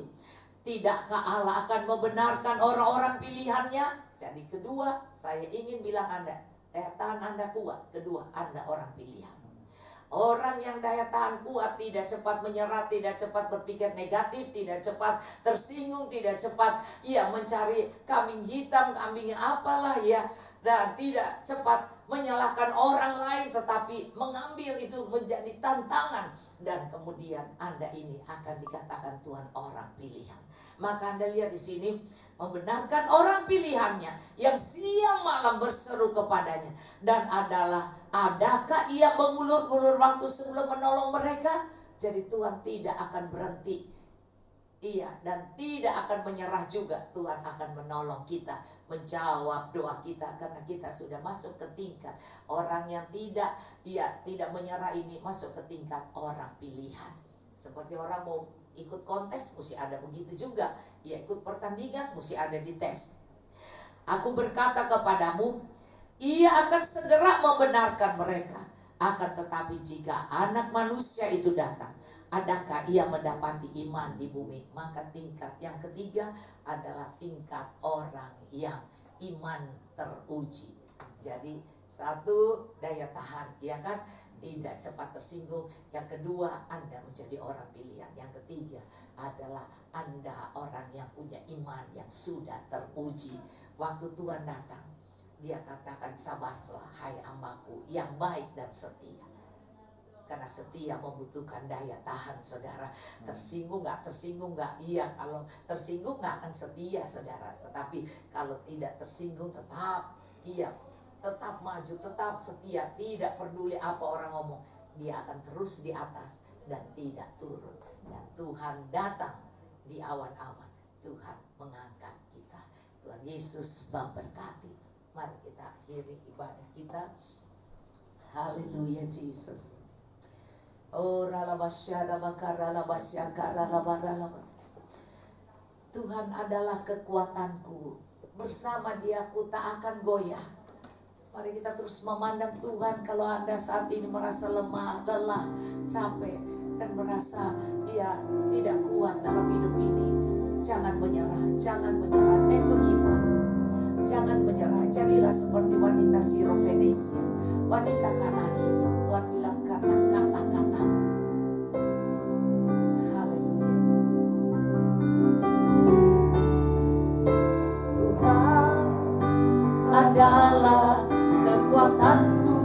Tidakkah Allah akan membenarkan orang-orang pilihannya? Jadi kedua, saya ingin bilang Anda, daya tahan Anda kuat. Kedua, Anda orang pilihan. Orang yang daya tahan kuat tidak cepat menyerah, tidak cepat berpikir negatif, tidak cepat tersinggung, tidak cepat mencari kambing hitam, kambing apalah dan tidak cepat menyalahkan orang lain, tetapi mengambil itu menjadi tantangan. Dan kemudian Anda ini akan dikatakan Tuhan orang pilihan. Maka Anda lihat di sini, membenarkan orang pilihannya yang siang malam berseru kepadanya. Dan adakah ia mengulur-ulur waktu sebelum menolong mereka? Jadi Tuhan tidak akan berhenti. Dan tidak akan menyerah juga. Tuhan akan menolong kita, menjawab doa kita, karena kita sudah masuk ke tingkat orang yang tidak menyerah ini, masuk ke tingkat orang pilihan. Seperti orang mau ikut kontes, mesti ada begitu juga. Ikut pertandingan, mesti ada dites. Aku berkata kepadamu, ia akan segera membenarkan mereka. Akan tetapi jika anak manusia itu datang, adakah ia mendapati iman di bumi? Maka tingkat yang ketiga adalah tingkat orang yang iman teruji. Jadi satu, daya tahan, kan? Tidak cepat tersinggung. Yang kedua, Anda menjadi orang pilihan. Yang ketiga adalah Anda orang yang punya iman yang sudah teruji. Waktu Tuhan datang, dia katakan, sabaslah hai hambaku yang baik dan setia. Karena setia membutuhkan daya tahan, saudara. Tersinggung nggak? Iya, kalau tersinggung nggak akan setia, saudara. Tetapi kalau tidak tersinggung tetap maju, tetap setia, tidak peduli apa orang ngomong. Dia akan terus di atas dan tidak turun. Dan Tuhan datang di awan-awan. Tuhan mengangkat kita. Tuhan Yesus memberkati. Mari kita akhiri ibadah kita. Haleluya, Jesus. Tuhan adalah kekuatanku. Bersama Dia aku tak akan goyah. Mari kita terus memandang Tuhan. Kalau Anda saat ini merasa lemah, lelah, capek, dan merasa tidak kuat dalam hidup ini, jangan menyerah, never give up. Jangan menyerah, jadilah seperti wanita Sirofenesia, wanita Kanani ini. Tuhan bilang karena kata-kata. Haleluya, Jesus. Tuhan adalah kekuatanku.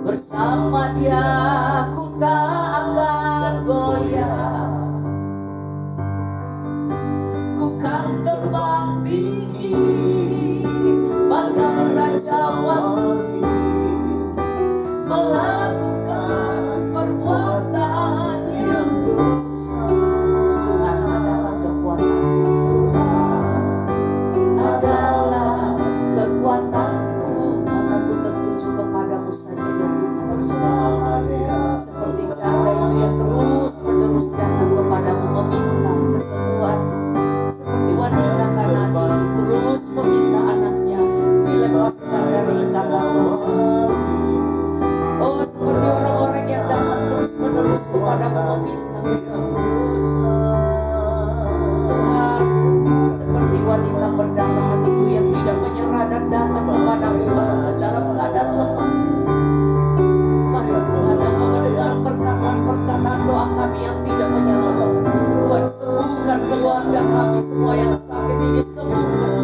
Bersama Dia ku tak akan goyah. Terbang tinggi bagai raja wali, melakukan perbuatan yang besar. Tuhan adalah kekuatanku. Tuhan adalah kekuatanku. Mataku tertuju kepadamu saja ya Tuhan. Bersama Dia seperti janda itu yang terus menerus datang kepadamu meminta kesembuhan. Seperti wanita Kanani ini terus meminta anaknya dilepaskan dari ikatan roja. Oh, seperti orang-orang yang datang terus menerus kepadamu meminta kesembuhan. Tuhan, seperti wanita perdarahan itu yang tidak menyerah dan datang kepadamu dalam keadaan lemah. Mari Tuhan, Engkau mendengar perkataan doa kami yang tidak menyerah. Tuhan, sembuhkan keluarga kami semua yang sakit ini, sembuhkan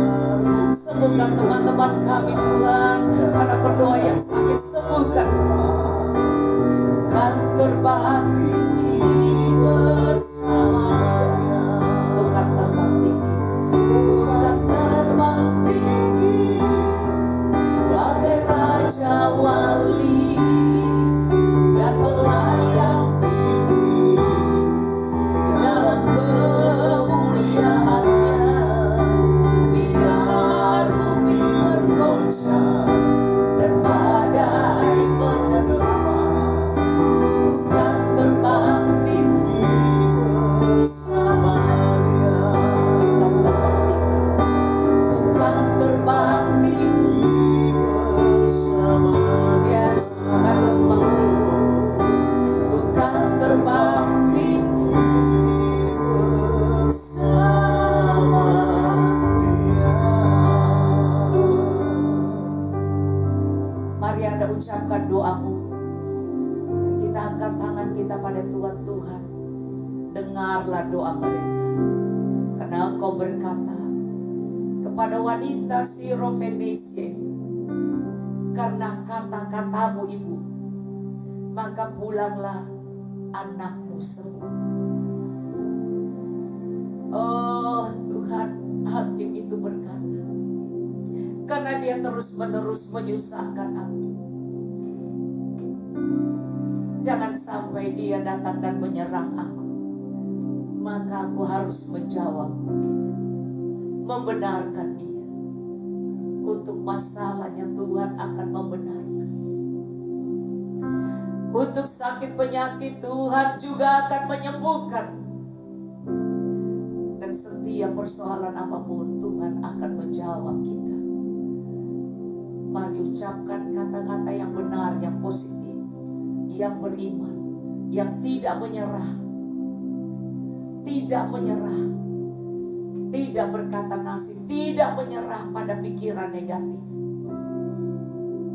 teman-teman kami Tuhan, ada berdoa yang sakit, sembuhkan. Kan terbang tinggi bersama Dia, bukan terbang tinggi bagai raja wali dan melayang Tuhan, dengarlah doa mereka. Karena Engkau berkata kepada wanita Sirofenesia itu, karena kata-katamu Ibu, maka pulanglah anakmu sembuh. Oh Tuhan, hakim itu berkata, karena dia terus-menerus menyusahkan aku, jangan sampai dia datang dan menyerang aku, maka aku harus menjawab, membenarkan dia. Untuk masalahnya Tuhan akan membenarkan. Untuk sakit penyakit Tuhan juga akan menyembuhkan. Dan setiap persoalan apapun Tuhan akan menjawab kita. Mari ucapkan kata-kata yang benar, yang positif, yang beriman, yang tidak menyerah. Tidak menyerah, tidak berkata nasib, tidak menyerah pada pikiran negatif,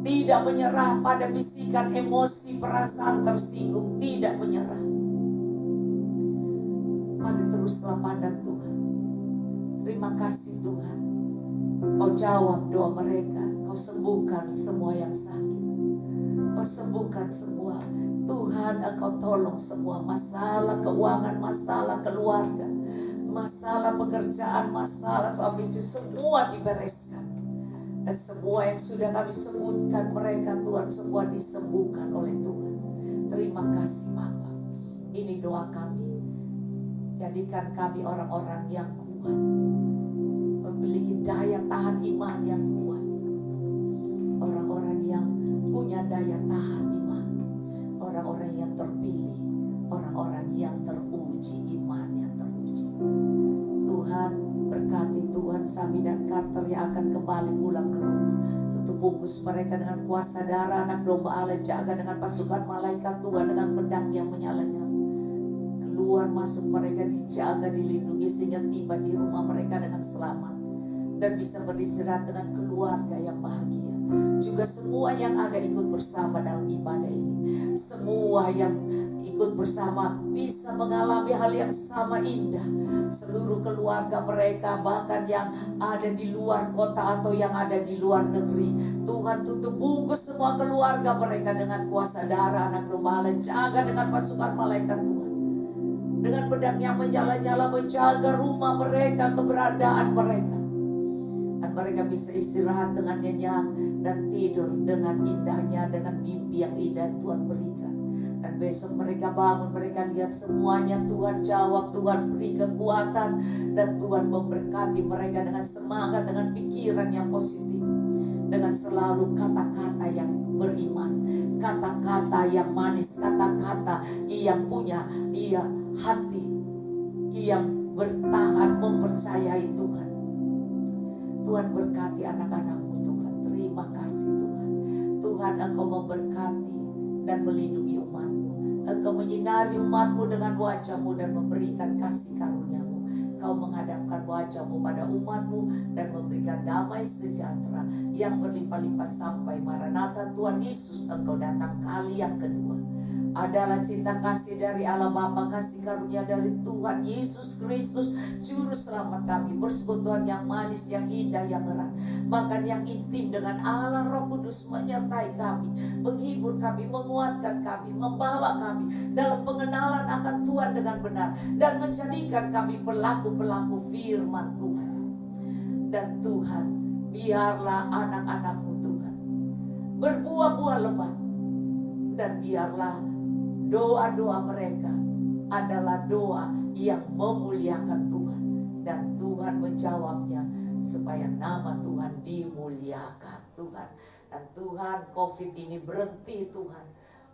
tidak menyerah pada bisikan emosi, perasaan tersinggung, tidak menyerah. Mari teruslah pandang Tuhan. Terima kasih Tuhan, Kau jawab doa mereka, Kau sembuhkan semua yang sakit, Kau sembuhkan semua. Tuhan, Engkau tolong semua masalah keuangan, masalah keluarga, masalah pekerjaan, masalah suami istri, semua dibereskan. Dan semua yang sudah kami sebutkan mereka Tuhan, semua disembuhkan oleh Tuhan. Terima kasih Bapa. Ini doa kami. Jadikan kami orang-orang yang kuat, memiliki daya tahan iman yang kuat, orang-orang yang punya daya tahan iman, orang-orang yang terpilih, orang-orang yang teruji, iman yang teruji. Tuhan berkati Tuhan Sami dan Carter yang akan kembali pulang ke rumah. Tutup bungkus mereka dengan kuasa darah anak domba Allah, jaga dengan pasukan malaikat Tuhan dengan pedang yang menyala-nyala. Keluar masuk mereka dijaga, dilindungi sehingga tiba di rumah mereka dengan selamat dan bisa beristirahat dengan keluarga yang bahagia. Juga semua yang ada ikut bersama dalam ibadah ini, semua yang ikut bersama bisa mengalami hal yang sama indah. Seluruh keluarga mereka, bahkan yang ada di luar kota atau yang ada di luar negeri, Tuhan tutup bungkus semua keluarga mereka dengan kuasa darah anak domba Allah, jaga dengan pasukan malaikat Tuhan, dengan pedang yang menyala-nyala menjaga rumah mereka, keberadaan mereka. Dan mereka bisa istirahat dengan nyenyak dan tidur dengan indahnya, dengan mimpi yang indah Tuhan berikan. Dan besok mereka bangun, mereka lihat semuanya Tuhan jawab, Tuhan beri kekuatan, dan Tuhan memberkati mereka dengan semangat, dengan pikiran yang positif, dengan selalu kata-kata yang beriman, kata-kata yang manis, kata-kata yang punya hati yang bertahan mempercayai Tuhan. Tuhan berkati anak-anakmu Tuhan. Terima kasih Tuhan. Tuhan Engkau memberkati dan melindungi umatmu. Engkau menyinari umatmu dengan wajah-Mu dan memberikan kasih karunia-Mu. Kau menghadapkan wajah-Mu pada umatmu dan memberikan damai sejahtera yang berlimpah-limpah sampai Maranatha Tuhan Yesus Engkau datang kali yang kedua. Adalah cinta kasih dari Allah Bapa, kasih karunia dari Tuhan Yesus Kristus Juru Selamat kami, persekutuan yang manis, yang indah, yang erat, bahkan yang intim dengan Allah Roh Kudus menyertai kami, menghibur kami, menguatkan kami, membawa kami dalam pengenalan akan Tuhan dengan benar, dan menjadikan kami pelaku-pelaku firman Tuhan. Dan Tuhan, biarlah anak-anak-Mu Tuhan berbuah-buah lebat, dan biarlah doa-doa mereka adalah doa yang memuliakan Tuhan, dan Tuhan menjawabnya supaya nama Tuhan dimuliakan Tuhan. Dan Tuhan, COVID ini berhenti Tuhan.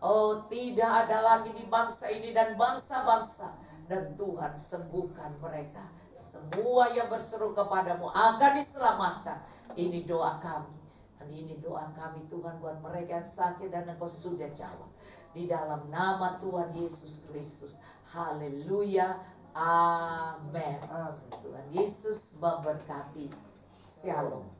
Oh, tidak ada lagi di bangsa ini dan bangsa-bangsa, dan Tuhan sembuhkan mereka. Semua yang berseru kepadamu akan diselamatkan. Ini doa kami. Dan ini doa kami Tuhan buat mereka yang sakit, dan Engkau sudah jawab. Di dalam nama Tuhan Yesus Kristus. Haleluya. Amin. Tuhan Yesus memberkati. Shalom.